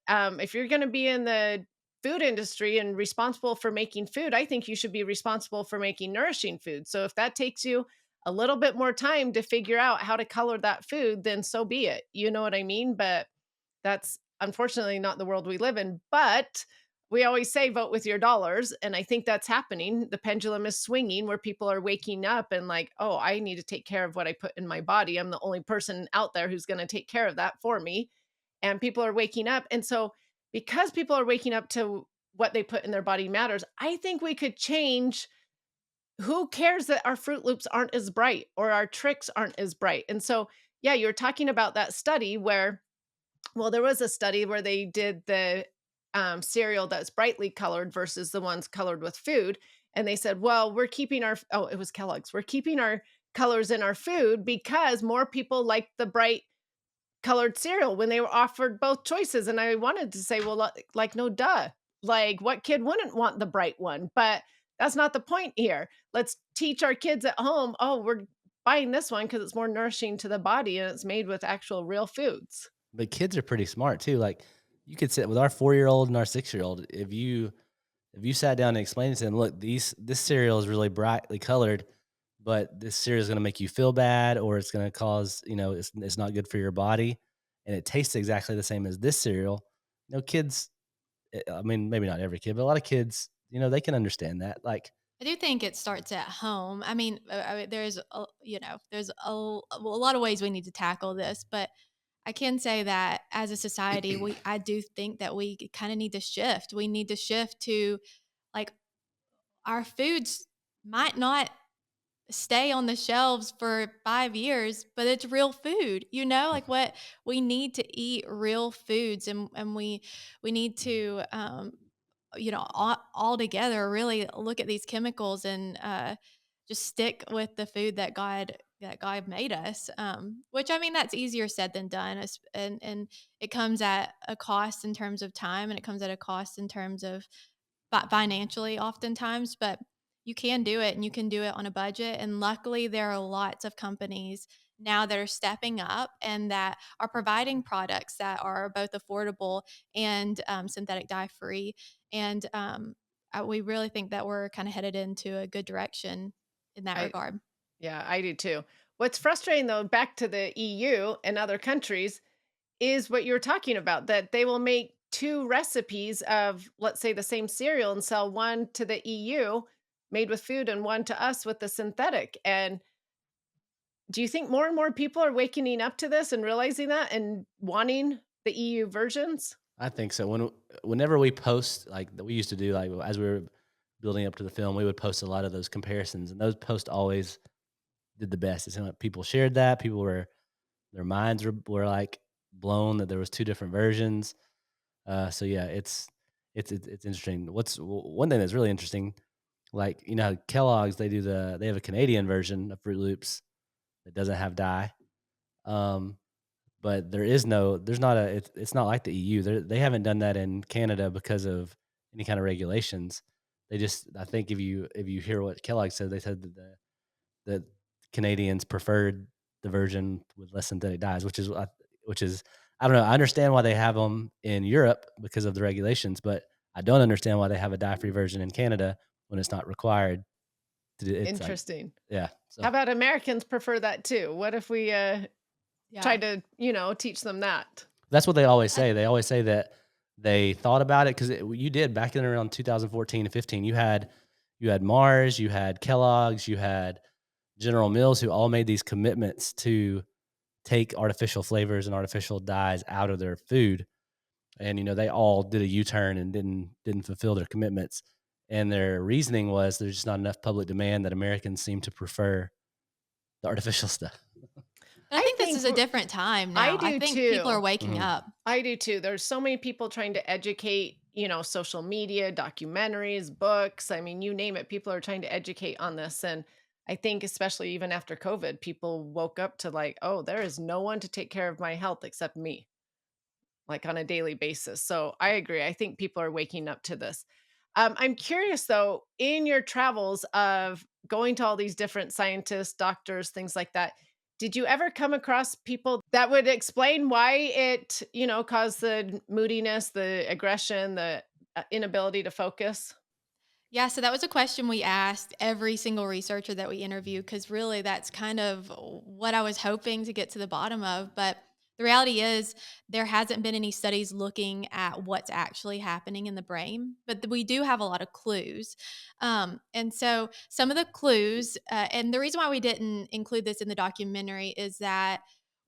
If you're going to be in the food industry and responsible for making food, I think you should be responsible for making nourishing food. So if that takes you a little bit more time to figure out how to color that food, then so be it. You know what I mean? But that's unfortunately not the world we live in. But we always say vote with your dollars. And I think that's happening. The pendulum is swinging where people are waking up and like, oh, I need to take care of what I put in my body. I'm the only person out there who's going to take care of that for me. And people are waking up. And so, because people are waking up to what they put in their body matters, I think we could change. Who cares that our Fruit Loops aren't as bright or our tricks aren't as bright? And so, yeah, you're talking about that study where, well, there was a study where they did the cereal that's brightly colored versus the ones colored with food. And they said, well, we're keeping our, oh, it was Kellogg's, we're keeping our colors in our food because more people like the bright colored cereal when they were offered both choices. And I wanted to say, well, like, no, duh. Like, what kid wouldn't want the bright one? But that's not the point here. Let's teach our kids at home, oh, we're buying this one because it's more nourishing to the body and it's made with actual real foods. But kids are pretty smart too. Like you could sit with our 4-year-old and our 6-year-old. If you sat down and explained to them, look, this cereal is really brightly colored, but this cereal is going to make you feel bad, or it's going to cause it's not good for your body, and it tastes exactly the same as this cereal. Kids. I mean, maybe not every kid, but a lot of kids, they can understand that. Like, I do think it starts at home. There's a lot of ways we need to tackle this, but I can say that as a society, I do think that we kind of need to shift. We need to shift to like our foods might not stay on the shelves for 5 years, but it's real food, like what we need to eat real foods and we need to all together really look at these chemicals and just stick with the food that God made us. Which I mean that's easier said than done, and it comes at a cost in terms of time, and it comes at a cost in terms of financially oftentimes, but you can do it and you can do it on a budget. And luckily, there are lots of companies now that are stepping up and that are providing products that are both affordable and synthetic dye free. And we really think that we're kind of headed into a good direction in that I regard. Yeah, I do too. What's frustrating though, back to the EU and other countries, is what you're talking about, that they will make two recipes of, let's say, the same cereal and sell one to the EU made with food and one to us with the synthetic. And do you think more and more people are waking up to this and realizing that and wanting the EU versions? I think so. Whenever we post, like we used to do, like as we were building up to the film, we would post a lot of those comparisons, and those posts always did the best. It's like people shared that. People were their minds were like blown that there was two different versions. So yeah, it's interesting. One thing that's really interesting, like Kellogg's, they have a Canadian version of Fruit Loops that doesn't have dye. Um, but there's not it's not like the EU. They haven't done that in Canada because of any kind of regulations. I think if you hear what Kellogg said, they said that Canadians preferred the version with less synthetic dyes, which is I don't know. I understand why they have them in Europe because of the regulations, but I don't understand why they have a dye-free version in Canada when it's not required to do. It's like, Interesting. yeah. How So about Americans prefer that too? What if we try Yeah. to, teach them that? that's what they always I, say. They always say that they thought about it because you did back in around 2014 and 15. You had You had Mars, you had Kellogg's, you had General Mills, who all made these commitments to take artificial flavors and artificial dyes out of their food. And, they all did a U-turn and didn't fulfill their commitments. And their reasoning was there's just not enough public demand, that Americans seem to prefer the artificial stuff. But I I think this think is a different time I now. I do think people are too. waking Mhm. up. I do too. There's so many people trying to educate, social media, documentaries, books. I mean, you name it, people are trying to educate on this. And I think, especially even after COVID, people woke up to like, oh, there is no one to take care of my health except me, like on a daily basis. So I agree. I think people are waking up to this. I'm curious though, in your travels of going to all these different scientists, doctors, things like that, did you ever come across people that would explain why it, caused the moodiness, the aggression, the inability to focus? Yeah, so that was a question we asked every single researcher that we interviewed because really that's kind of what I was hoping to get to the bottom of. But the reality is, there hasn't been any studies looking at what's actually happening in the brain, but we do have a lot of clues. And so some of the clues, and the reason why we didn't include this in the documentary is that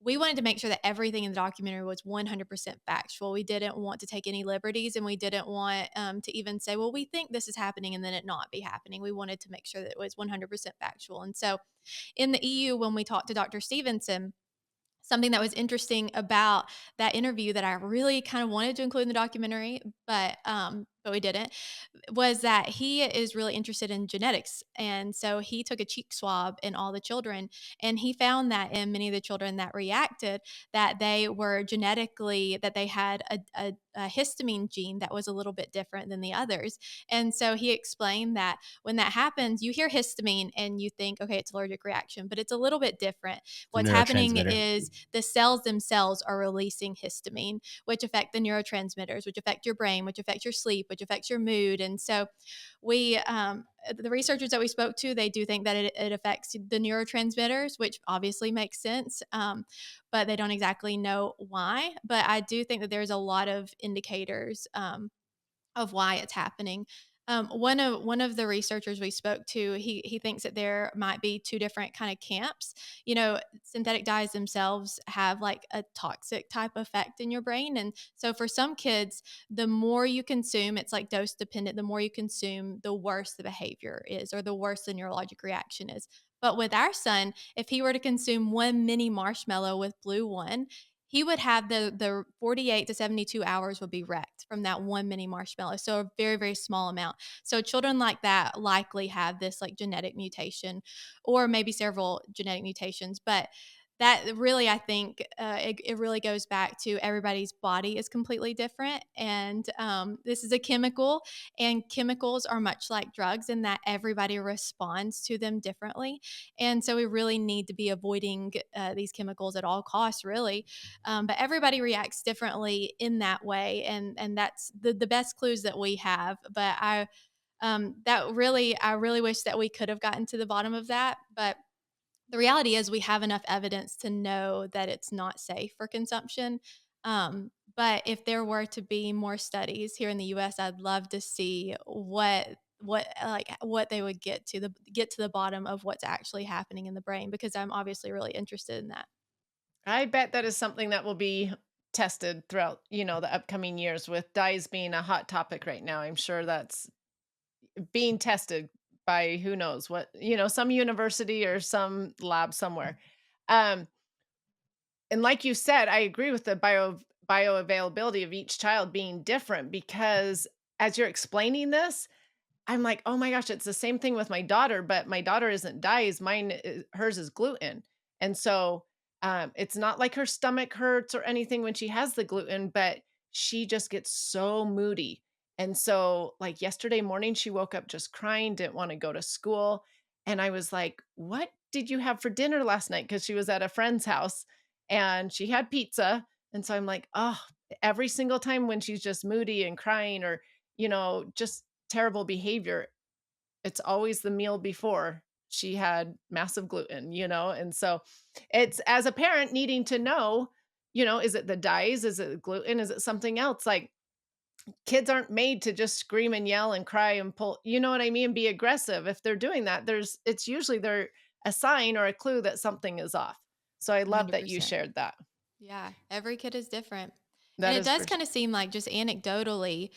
we wanted to make sure that everything in the documentary was 100% factual. We didn't want to take any liberties, and we didn't want to even say, well, we think this is happening and then it not be happening. We wanted to make sure that it was 100% factual. And so in the EU, when we talked to Dr. Stevenson, something that was interesting about that interview that I really kind of wanted to include in the documentary, but we didn't, was that he is really interested in genetics. And so he took a cheek swab in all the children, and he found that in many of the children that reacted, that they were genetically, that they had a histamine gene that was a little bit different than the others. And so he explained that when that happens, you hear histamine and you think, okay, it's allergic reaction, but it's a little bit different. It's a What's happening neurotransmitter. is the cells themselves are releasing histamine, which affect the neurotransmitters, which affect your brain, which affect your sleep, which affects your mood. And so the researchers that we spoke to, they do think that it affects the neurotransmitters, which obviously makes sense, but they don't exactly know why. But I do think that there's a lot of indicators of why it's happening. One of the researchers we spoke to, he thinks that there might be two different kind of camps. Synthetic dyes themselves have like a toxic type effect in your brain, and so for some kids, the more you consume, it's like dose dependent. The more you consume, the worse the behavior is, or the worse the neurologic reaction is. But with our son, if he were to consume one mini marshmallow with Blue One, he would have the 48 to 72 hours would be wrecked from that one mini marshmallow. So a very, very small amount. So children like that likely have this like genetic mutation or maybe several genetic mutations. But that really, I think it really goes back to everybody's body is completely different. And this is a chemical, and chemicals are much like drugs in that everybody responds to them differently. And so we really need to be avoiding these chemicals at all costs, really. But everybody reacts differently in that way, and that's the best clues that we have. But I really wish that we could have gotten to the bottom of that. But the reality is, we have enough evidence to know that it's not safe for consumption. But if there were to be more studies here in the U.S., I'd love to see what they would get to the bottom of what's actually happening in the brain, because I'm obviously really interested in that. I bet that is something that will be tested throughout, the upcoming years with dyes being a hot topic right now. I'm sure that's being tested by who knows what, some university or some lab somewhere. Um, and like you said, I agree with the bioavailability of each child being different because as you're explaining this, I'm like, "Oh my gosh, it's the same thing with my daughter, but my daughter isn't dyes, hers is gluten." And so, it's not like her stomach hurts or anything when she has the gluten, but she just gets so moody. And so, like yesterday morning, she woke up just crying, didn't wanna go to school, and I was like, "What did you have for dinner last night?" Because she was at a friend's house and she had pizza, and so I'm like, "Oh," every single time when she's just moody and crying or, just terrible behavior, it's always the meal before she had massive gluten, and so it's as a parent needing to know, is it the dyes? Is it gluten? Is it something else? Like, kids aren't made to just scream and yell and cry and pull, you know what I mean? Be aggressive. If they're doing that, it's usually they're a sign or a clue that something is off. So I love that you 100%. shared that. Yeah, every kid is different. And That it is does for kind of seem like just anecdotally,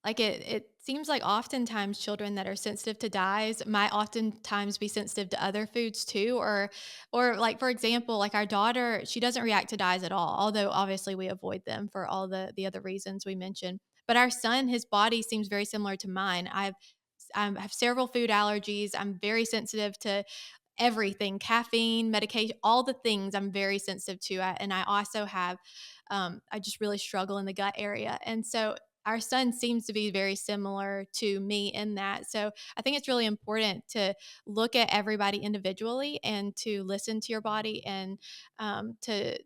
like it seems like oftentimes children that are sensitive to dyes might oftentimes be sensitive to other foods too, or like for example, like our daughter, she doesn't react to dyes at all, although obviously we avoid them for all the other reasons we mentioned. But our son, his body seems very similar to mine. I have several food allergies. I'm very sensitive to everything, caffeine, medication, all the things I'm very sensitive to. And I also have, I just really struggle in the gut area. And so our son seems to be very similar to me in that. So I think it's really important to look at everybody individually and to listen to your body and to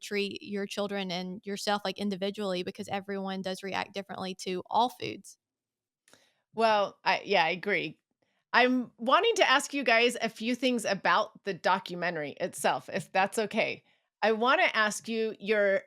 treat your children and yourself like individually because everyone does react differently to all foods. Well, I agree. I'm wanting to ask you guys a few things about the documentary itself, if that's okay. I want to ask you your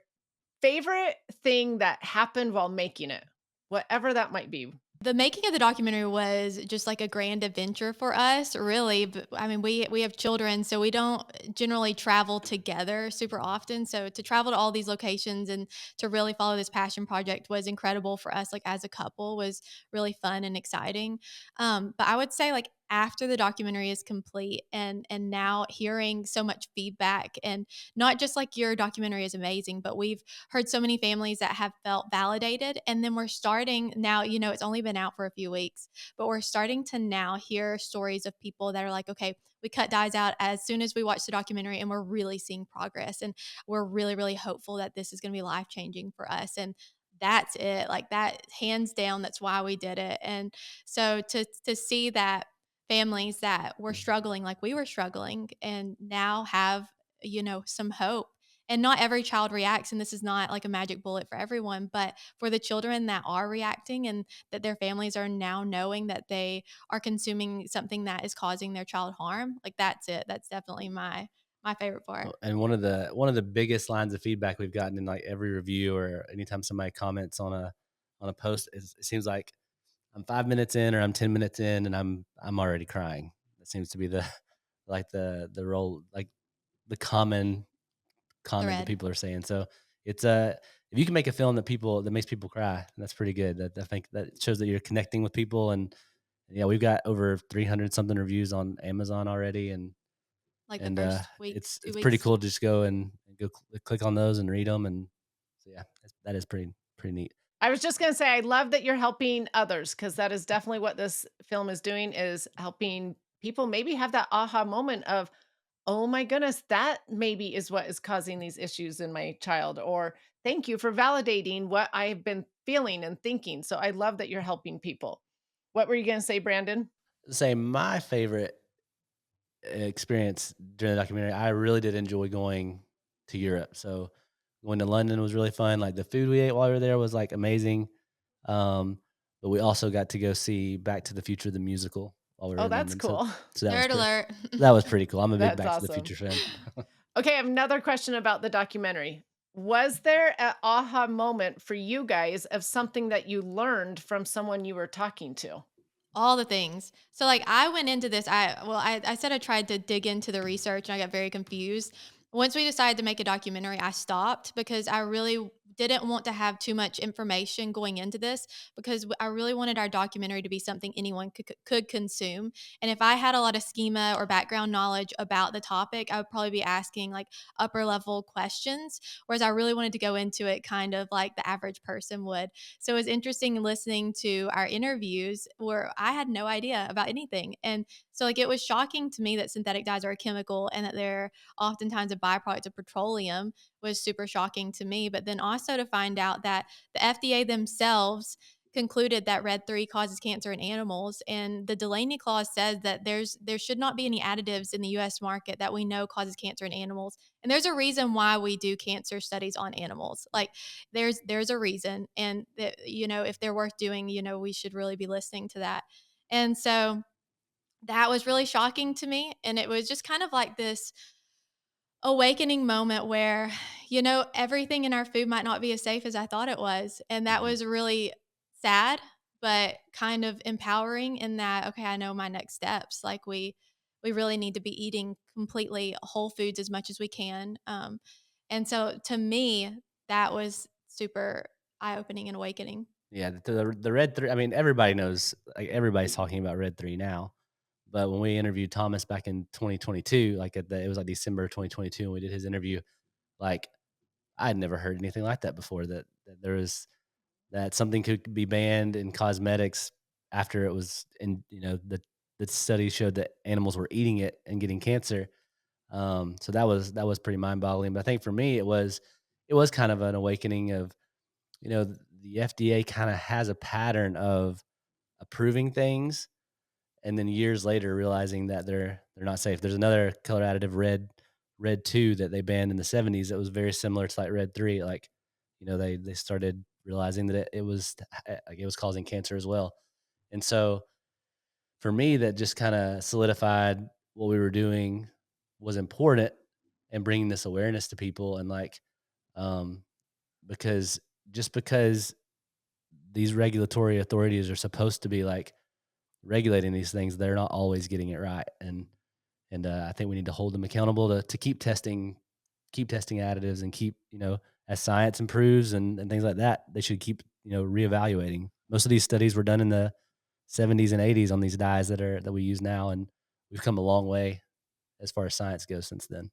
favorite thing that happened while making it, whatever that might be. The making of the documentary was just like a grand adventure for us, really. But I mean, we have children, so we don't generally travel together super often. So to travel to all these locations and to really follow this passion project was incredible for us. Like as a couple, was really fun and exciting. But I would say like after the documentary is complete and now hearing so much feedback and not just like your documentary is amazing, but we've heard so many families that have felt validated. And then we're starting now, it's only been out for a few weeks, but we're starting to now hear stories of people that are like, okay, we cut dyes out as soon as we watched the documentary and we're really seeing progress. And we're really, really hopeful that this is going to be life changing for us. And that's it. Like that, hands down, that's why we did it. And so to see that families that were struggling like we were struggling and now have some hope, and not every child reacts, and this is not like a magic bullet for everyone, but for the children that are reacting and that their families are now knowing that they are consuming something that is causing their child harm, like that's it. That's definitely my favorite part. And one of the biggest lines of feedback we've gotten in like every review or anytime somebody comments on a post is it seems like I'm 5 minutes in or I'm 10 minutes in and I'm already crying. That seems to be the like the role like the common comment that Thread. people are saying. So it's if you can make a film that makes people cry, that's pretty good. That I think that shows that you're connecting with people. And yeah, we've got over 300 something reviews on Amazon already, Like the and first week, two it's pretty weeks. cool to just go and go click on those and read them. And so yeah, that is pretty neat. I was just gonna say, I love that you're helping others because that is definitely what this film is doing, is helping people maybe have that aha moment of, "Oh my goodness, that maybe is what is causing these issues in my child," or "Thank you for validating what I've been feeling and thinking." So I love that you're helping people. What were you gonna say, Brandon? Say my favorite experience during the documentary, I really did enjoy going to Europe. So going to London was really fun. Like the food we ate while we were there was like amazing. But we also got to go see Back to the Future the musical while we were Oh, in that's London. So cool. that was Nerd alert. pretty cool. I'm a big That's Back to the awesome. Future fan. Okay, I have another question about the documentary. Was there a aha moment for you guys of something that you learned from someone you were talking to? All the things. So like I went into this, I said I tried to dig into the research and I got very confused. Once we decided to make a documentary, I stopped because I really didn't want to have too much information going into this because I really wanted our documentary to be something anyone could consume. And if I had a lot of schema or background knowledge about the topic, I would probably be asking like upper level questions, whereas I really wanted to go into it kind of like the average person would. So it was interesting listening to our interviews where I had no idea about anything. And so like it was shocking to me that synthetic dyes are a chemical and that they're oftentimes a byproduct of petroleum was super shocking to me. But then also to find out that the FDA themselves concluded that red 3 causes cancer in animals, and the Delaney clause says that there should not be any additives in the US market that we know causes cancer in animals. And there's a reason why we do cancer studies on animals. Like there's a reason, and that, if they're worth doing, we should really be listening to that. And so that was really shocking to me, and it was just kind of like this awakening moment where, everything in our food might not be as safe as I thought it was. And that Mhm. was really sad, but kind of empowering in that, okay, I know my next steps. Like we really need to be eating completely whole foods as much as we can. And so to me, that was super eye opening and awakening. Yeah, the Red 3, I mean, everybody knows, like, everybody's talking about Red 3 now, but when we interviewed Thomas back in 2022, like, it was, like, December 2022, and we did his interview, like, I had never heard anything like that before, that there was that something could be banned in cosmetics after it was in, the study showed that animals were eating it and getting cancer. So that was pretty mind-boggling, but I think for me, it was kind of an awakening of, the FDA kinda has a pattern of approving things and then years later realizing that they're not safe. There's another color additive, Red 2, that they banned in the '70s that was very similar to, like, Red 3, like, they started realizing that it was, like, it was causing cancer as well, and so, for me, that just kinda solidified what we were doing was important and bringing this awareness to people, and, like, um, because just because these regulatory authorities are supposed to be, like, regulating these things, they're not always getting it right, and I think we need to hold them accountable to keep testing additives and keep, as science improves and things like that, they should keep, reevaluating. Most of these studies were done in the '70s and '80s on these dyes that we use now, and we've come a long way as far as science goes since then.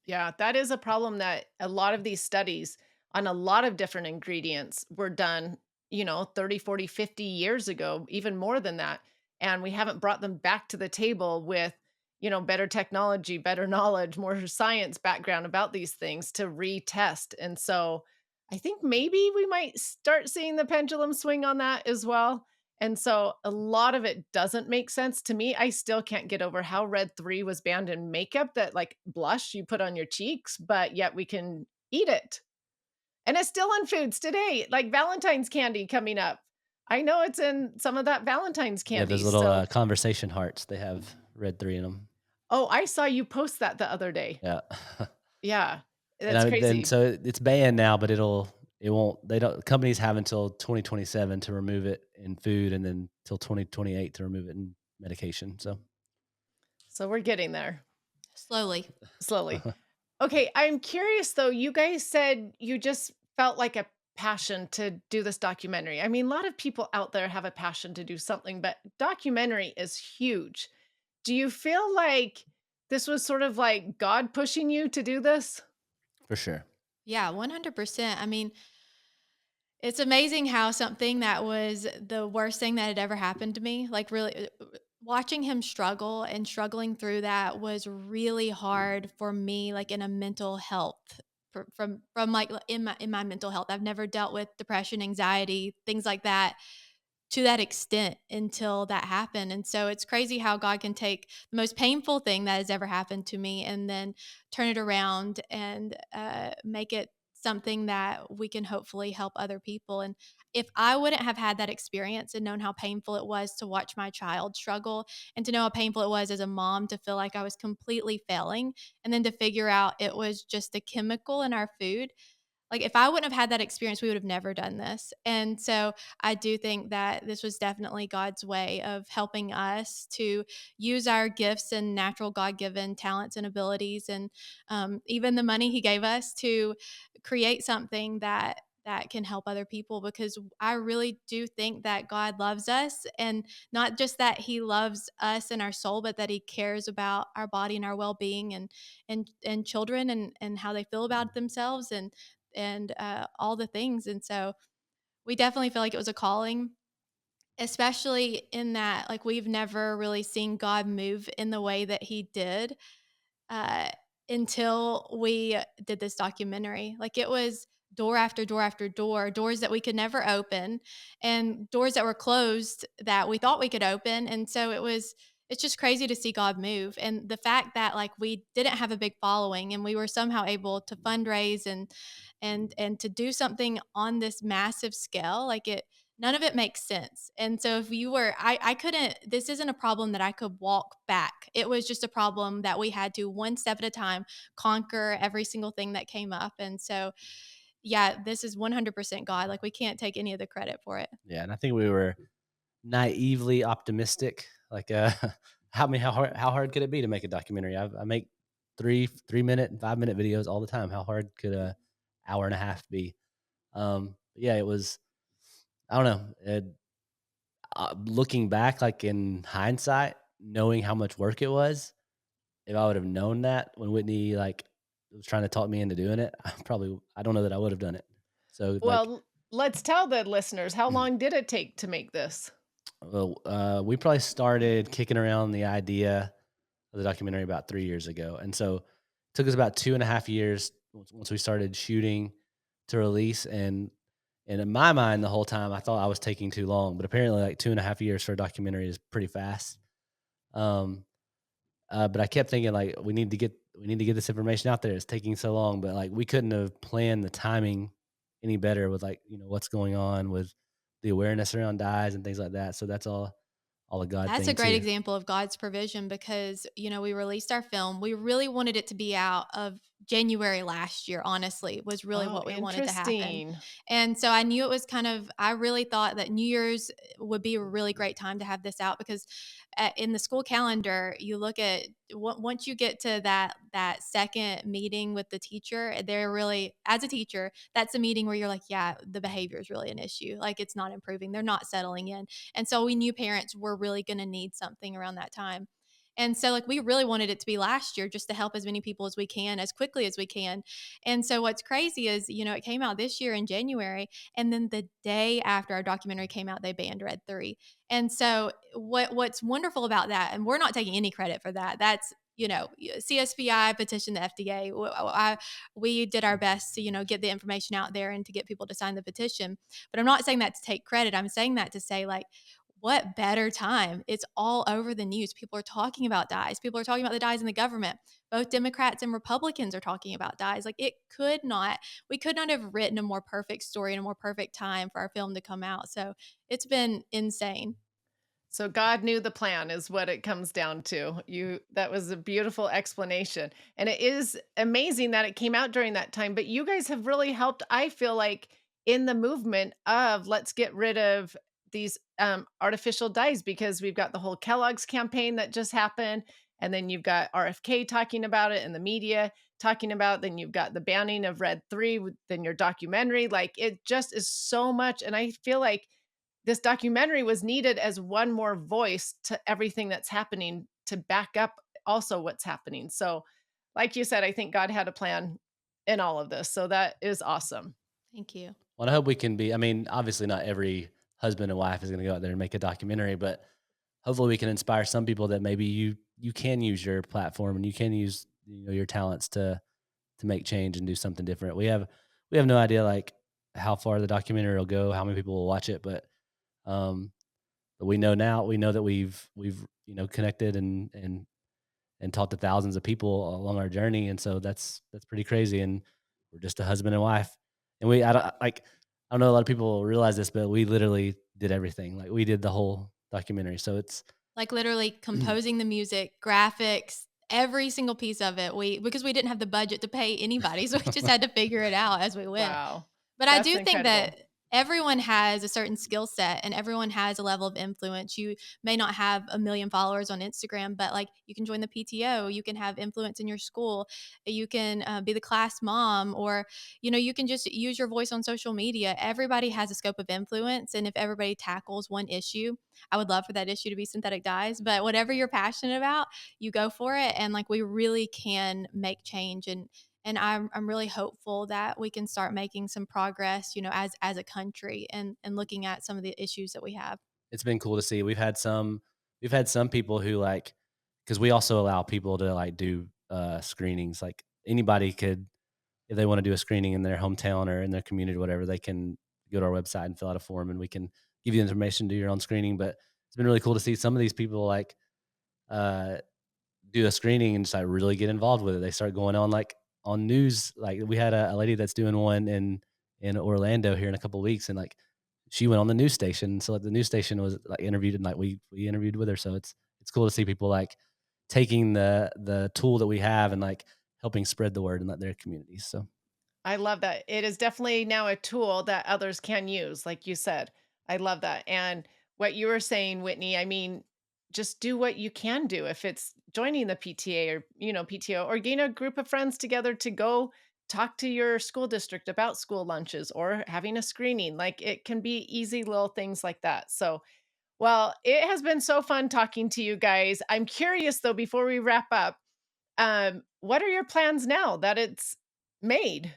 Yeah, that is a problem that a lot of these studies on a lot of different ingredients were done, 30, 40, 50 years ago, even more than that. And we haven't brought them back to the table with, better technology, better knowledge, more science background about these things to retest. And so I think maybe we might start seeing the pendulum swing on that as well. And so a lot of it doesn't make sense to me. I still can't get over how Red 3 was banned in makeup, that like blush you put on your cheeks, but yet we can eat it. And it's still in foods today, like Valentine's candy coming up. I know it's in some of that Valentine's Yeah, those candy. little, So, conversation hearts, they have Red 3 in them. oh, I saw you post that the other day. Yeah. Yeah, And that's I then crazy. so it's banned now, but it won't they don't companies have until 2027 to remove it in food and then till 2028 to remove it in medication, so So we're getting there Slowly. slowly. Okay, I'm curious though. You guys said you just felt like a passion to do this documentary. I mean, a lot of people out there have a passion to do something, but documentary is huge. Do you feel like this was sort of like God pushing you to do this? for sure. Yeah, 100%. I mean, it's amazing how something that was the worst thing that had ever happened to me, like really watching him struggle and struggling through that was really hard for me, like in a mental health from like in my mental health. I've never dealt with depression, anxiety, things like that to that extent until that happened. And so it's crazy how God can take the most painful thing that has ever happened to me and then turn it around and make it something that we can hopefully help other people. And if I wouldn't have had that experience and known how painful it was to watch my child struggle and to know how painful it was as a mom to feel like I was completely failing and then to figure out it was just a chemical in our food, like, if I wouldn't have had that experience, we would have never done this. And so I do think that this was definitely God's way of helping us to use our gifts and natural God given talents and abilities, and even the money He gave us to create something that can help other people, because I really do think that God loves us, and not just that He loves us and our soul, but that He cares about our body and our well-being, and children, and how they feel about themselves, and all the things. And so we definitely feel like it was a calling, especially in that, like, we've never really seen God move in the way that He did uh, until we did this documentary. Like, it was door after door after door, doors that we could never open, and doors that were closed that we thought we could open. And so it's just crazy to see God move. And the fact that, like, we didn't have a big following and we were somehow able to fundraise and to do something on this massive scale, like, none of it makes sense. And so if you were, I couldn't, this isn't a problem that I could walk back. It was just a problem that we had to one step at a time conquer every single thing that came up. And so, yeah, this is 100% God. Like we can't take any of the credit for it. Yeah, and I think we were naively optimistic. Like, how hard could it be to make a documentary? I make 3 minute and 5 minute videos all the time. How hard could a hour and a half be? Yeah, it was. I don't know. Looking back, like in hindsight, knowing how much work it was, if I would have known that when Whitney like was trying to talk me into doing it, I don't know that I would have done it. So like, Well, let's tell the listeners, how long did it take to make this? well, we probably started kicking around the idea of the documentary about 3 years ago, and so it took us about 2.5 years once we started shooting to release. And in my mind, the whole time I thought I was taking too long, but apparently, like 2.5 years for a documentary is pretty fast. Um, but I kept thinking like we need to get this information out there. It's taking so long, but like we couldn't have planned the timing any better with like what's going on with the awareness around dyes and things like that. So that's all a God That's a thing great too. example of God's provision because, we released our film. We really wanted it to be out of January last year, honestly, was really Oh, what we wanted to happen. interesting. And so I knew it was I really thought that New Year's would be a really great time to have this out because in the school calendar, you look at once you get to that second meeting with the teacher, they're really, as a teacher, that's a meeting where you're like, yeah, the behavior is really an issue. Like it's not improving. They're not settling in. And so we knew parents were really going to need something around that time. And so, like, we really wanted it to be last year just to help as many people as we can, as quickly as we can. And so, what's crazy is, it came out this year in January. And then the day after our documentary came out, they banned Red 3. And so, what's wonderful about that, and we're not taking any credit for that, that's CSPI petitioned the FDA. We did our best to, get the information out there and to get people to sign the petition. But I'm not saying that to take credit. I'm saying that to say, like, what better time? It's all over the news. People are talking about dyes. People are talking about the dyes in the government. Both Democrats and Republicans are talking about dyes. Like we could not have written a more perfect story and a more perfect time for our film to come out. So it's been insane. So God knew the plan is what it comes down to. That was a beautiful explanation. And it is amazing that it came out during that time, but you guys have really helped, I feel like, in the movement of let's get rid of these artificial dyes, because we've got the whole Kellogg's campaign that just happened, and then you've got RFK talking about it and the media talking about, then you've got the banning of Red 3, then your documentary. Like it just is so much, and I feel like this documentary was needed as one more voice to everything that's happening to back up also what's happening. So, like you said, I think God had a plan in all of this. So that is awesome. Thank you. Well, I hope we can be. I mean, obviously, not every husband and wife is going to go out there and make a documentary, but hopefully, we can inspire some people that maybe you can use your platform and you can use your talents to make change and do something different. We have no idea like how far the documentary will go, how many people will watch it, um, but we know that we've connected and talked to thousands of people along our journey, and so that's pretty crazy. And we're just a husband and wife, and I don't know a lot of people realize this, but we literally did everything. Like we did the whole documentary, so it's Like literally composing the music, graphics, every single piece of it. Because we didn't have the budget to pay anybody, so we just had to figure it out as we went. Wow. But I That's do think incredible. that everyone has a certain skill set and everyone has a level of influence. You may not have a million followers on Instagram, but like you can join the PTO, you can have influence in your school, you can be the class mom, or you can just use your voice on social media. Everybody has a scope of influence, and if everybody tackles one issue, I would love for that issue to be synthetic dyes. But whatever you're passionate about, you go for it, and like we really can make change. And I'm really hopeful that we can start making some progress, as a country and looking at some of the issues that we have. it's been cool to see. We've had some people who like because we also allow people to like do screenings. Like anybody could, if they want to do a screening in their hometown or in their community or whatever, they can go to our website and fill out a form, and we can give you the information to do your own screening. But it's been really cool to see some of these people like uh, do a screening and just like really get involved with it. They start going on like on news. Like we had a lady that's doing one in Orlando here in a couple weeks, and like she went on the news station. So like the news station was like interviewed, and like we interviewed with her. So it's cool to see people like taking the tool that we have and like helping spread the word in like their communities. So I love that. It is definitely now a tool that others can use, like you said. I love that. And what you were saying, Whitney, I mean, just do what you can do. If it's joining the PTA or, PTO, or gain a group of friends together to go talk to your school district about school lunches or having a screening, like it can be easy little things like that. So, well, it has been so fun talking to you guys. I'm curious though, before we wrap up, what are your plans now that it's made?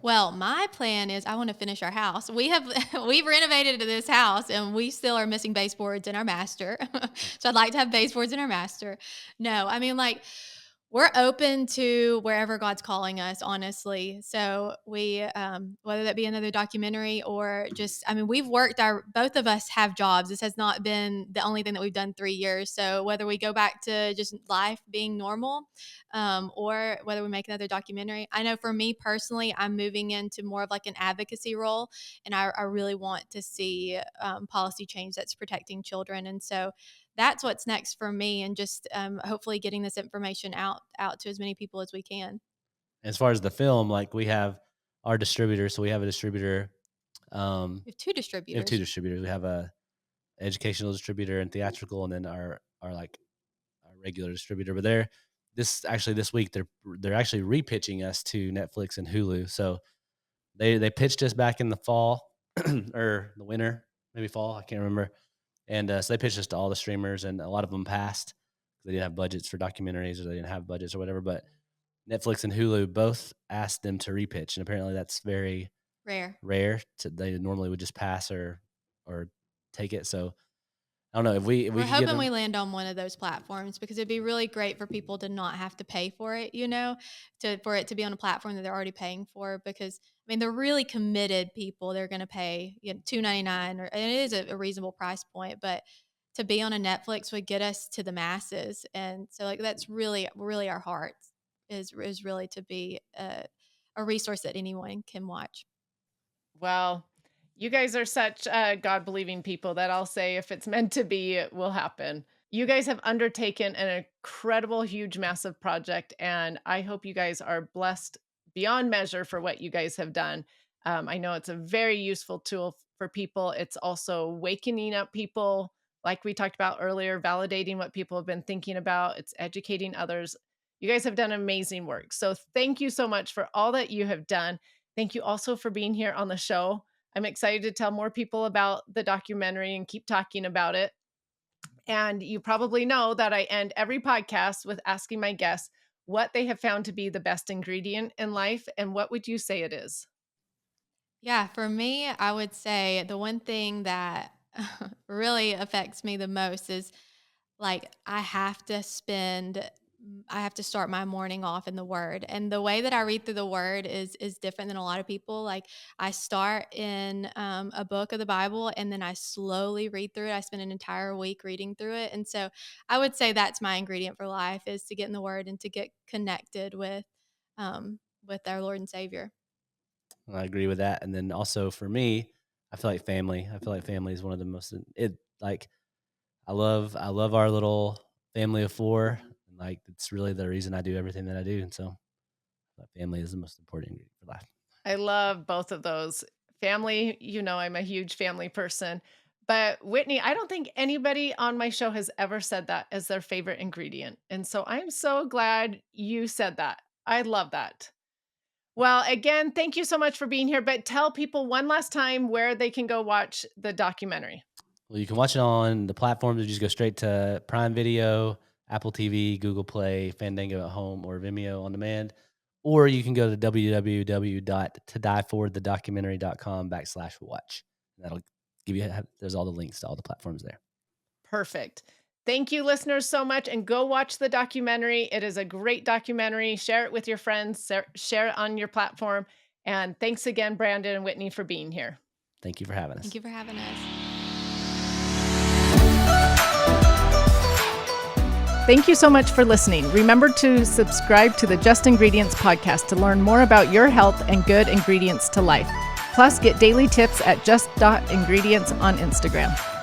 Well, my plan is I want to finish our house. We have we've renovated this house and we still are missing baseboards in our master. So I'd like to have baseboards in our master. No, I mean like we're open to wherever God's calling us, honestly. So we, whether that be another documentary or just, I mean, we've worked both of us have jobs. This has not been the only thing that we've done 3 years. So whether we go back to just life being normal, or whether we make another documentary, I know for me personally, I'm moving into more of like an advocacy role, and I really want to see policy change that's protecting children. And so that's what's next for me, and just hopefully getting this information out to as many people as we can. as far as the film, like we have our distributor. So we have a distributor. We have two We have two distributors. distributors. We have a educational distributor and theatrical, and then our like our regular distributor. But this week they're actually repitching us to Netflix and Hulu. So they pitched us back in the fall or the winter, maybe fall, I can't remember. And so they pitched us to all the streamers, and a lot of them passed. They didn't have budgets for documentaries, or they didn't have budgets or whatever. But Netflix and Hulu both asked them to repitch, and apparently that's very Rare. rare. They normally would just pass or take it. So I don't know if we We're could get hoping them. we land on one of those platforms, because it'd be really great for people to not have to pay for it, for it to be on a platform that they're already paying for. Because I mean, they're really committed people. They're going to pay $2.99, and it is a reasonable price point, but to be on a Netflix would get us to the masses. And so like that's really really our heart is really to be a resource that anyone can watch. Well, you guys are such God believing people that I'll say if it's meant to be, it will happen. You guys have undertaken an incredible, huge, massive project, and I hope you guys are blessed beyond measure for what you guys have done. I know it's a very useful tool for people. It's also wakening up people, like we talked about earlier, validating what people have been thinking about. It's educating others. You guys have done amazing work. So thank you so much for all that you have done. Thank you also for being here on the show. I'm excited to tell more people about the documentary and keep talking about it. And you probably know that I end every podcast with asking my guests what they have found to be the best ingredient in life. And what would you say it is? Yeah, for me, I would say the one thing that really affects me the most is like I have to start my morning off in the word. And the way that I read through the word is different than a lot of people. Like I start in a book of the Bible, and then I slowly read through it. I spend an entire week reading through it. And so I would say that's my ingredient for life, is to get in the word and to get connected with our Lord and Savior. I agree with that. And then also for me, I feel like family. I feel like family is one of the most like I love our little family of four. And like it's really the reason I do everything that I do. And so family is the most important ingredient for life. I love both of those. Family, I'm a huge family person. But Whitney, I don't think anybody on my show has ever said that as their favorite ingredient. And so I'm so glad you said that. I love that. Well, again, thank you so much for being here. But tell people one last time where they can go watch the documentary. Well, you can watch it on the platforms. You just go straight to Prime Video, Apple TV, Google Play, Fandango at home, or Vimeo on demand. Or you can go to www.todieforthedocumentary.com/watch. That'll give you, there's all the links to all the platforms there. Perfect. Thank you, listeners, so much. And go watch the documentary. It is a great documentary. Share it with your friends, share it on your platform. And thanks again, Brandon and Whitney, for being here. Thank you for having us. Thank you for having us. Thank you so much for listening. Remember to subscribe to the Just Ingredients podcast to learn more about your health and good ingredients to life. Plus, get daily tips at just.ingredients on Instagram.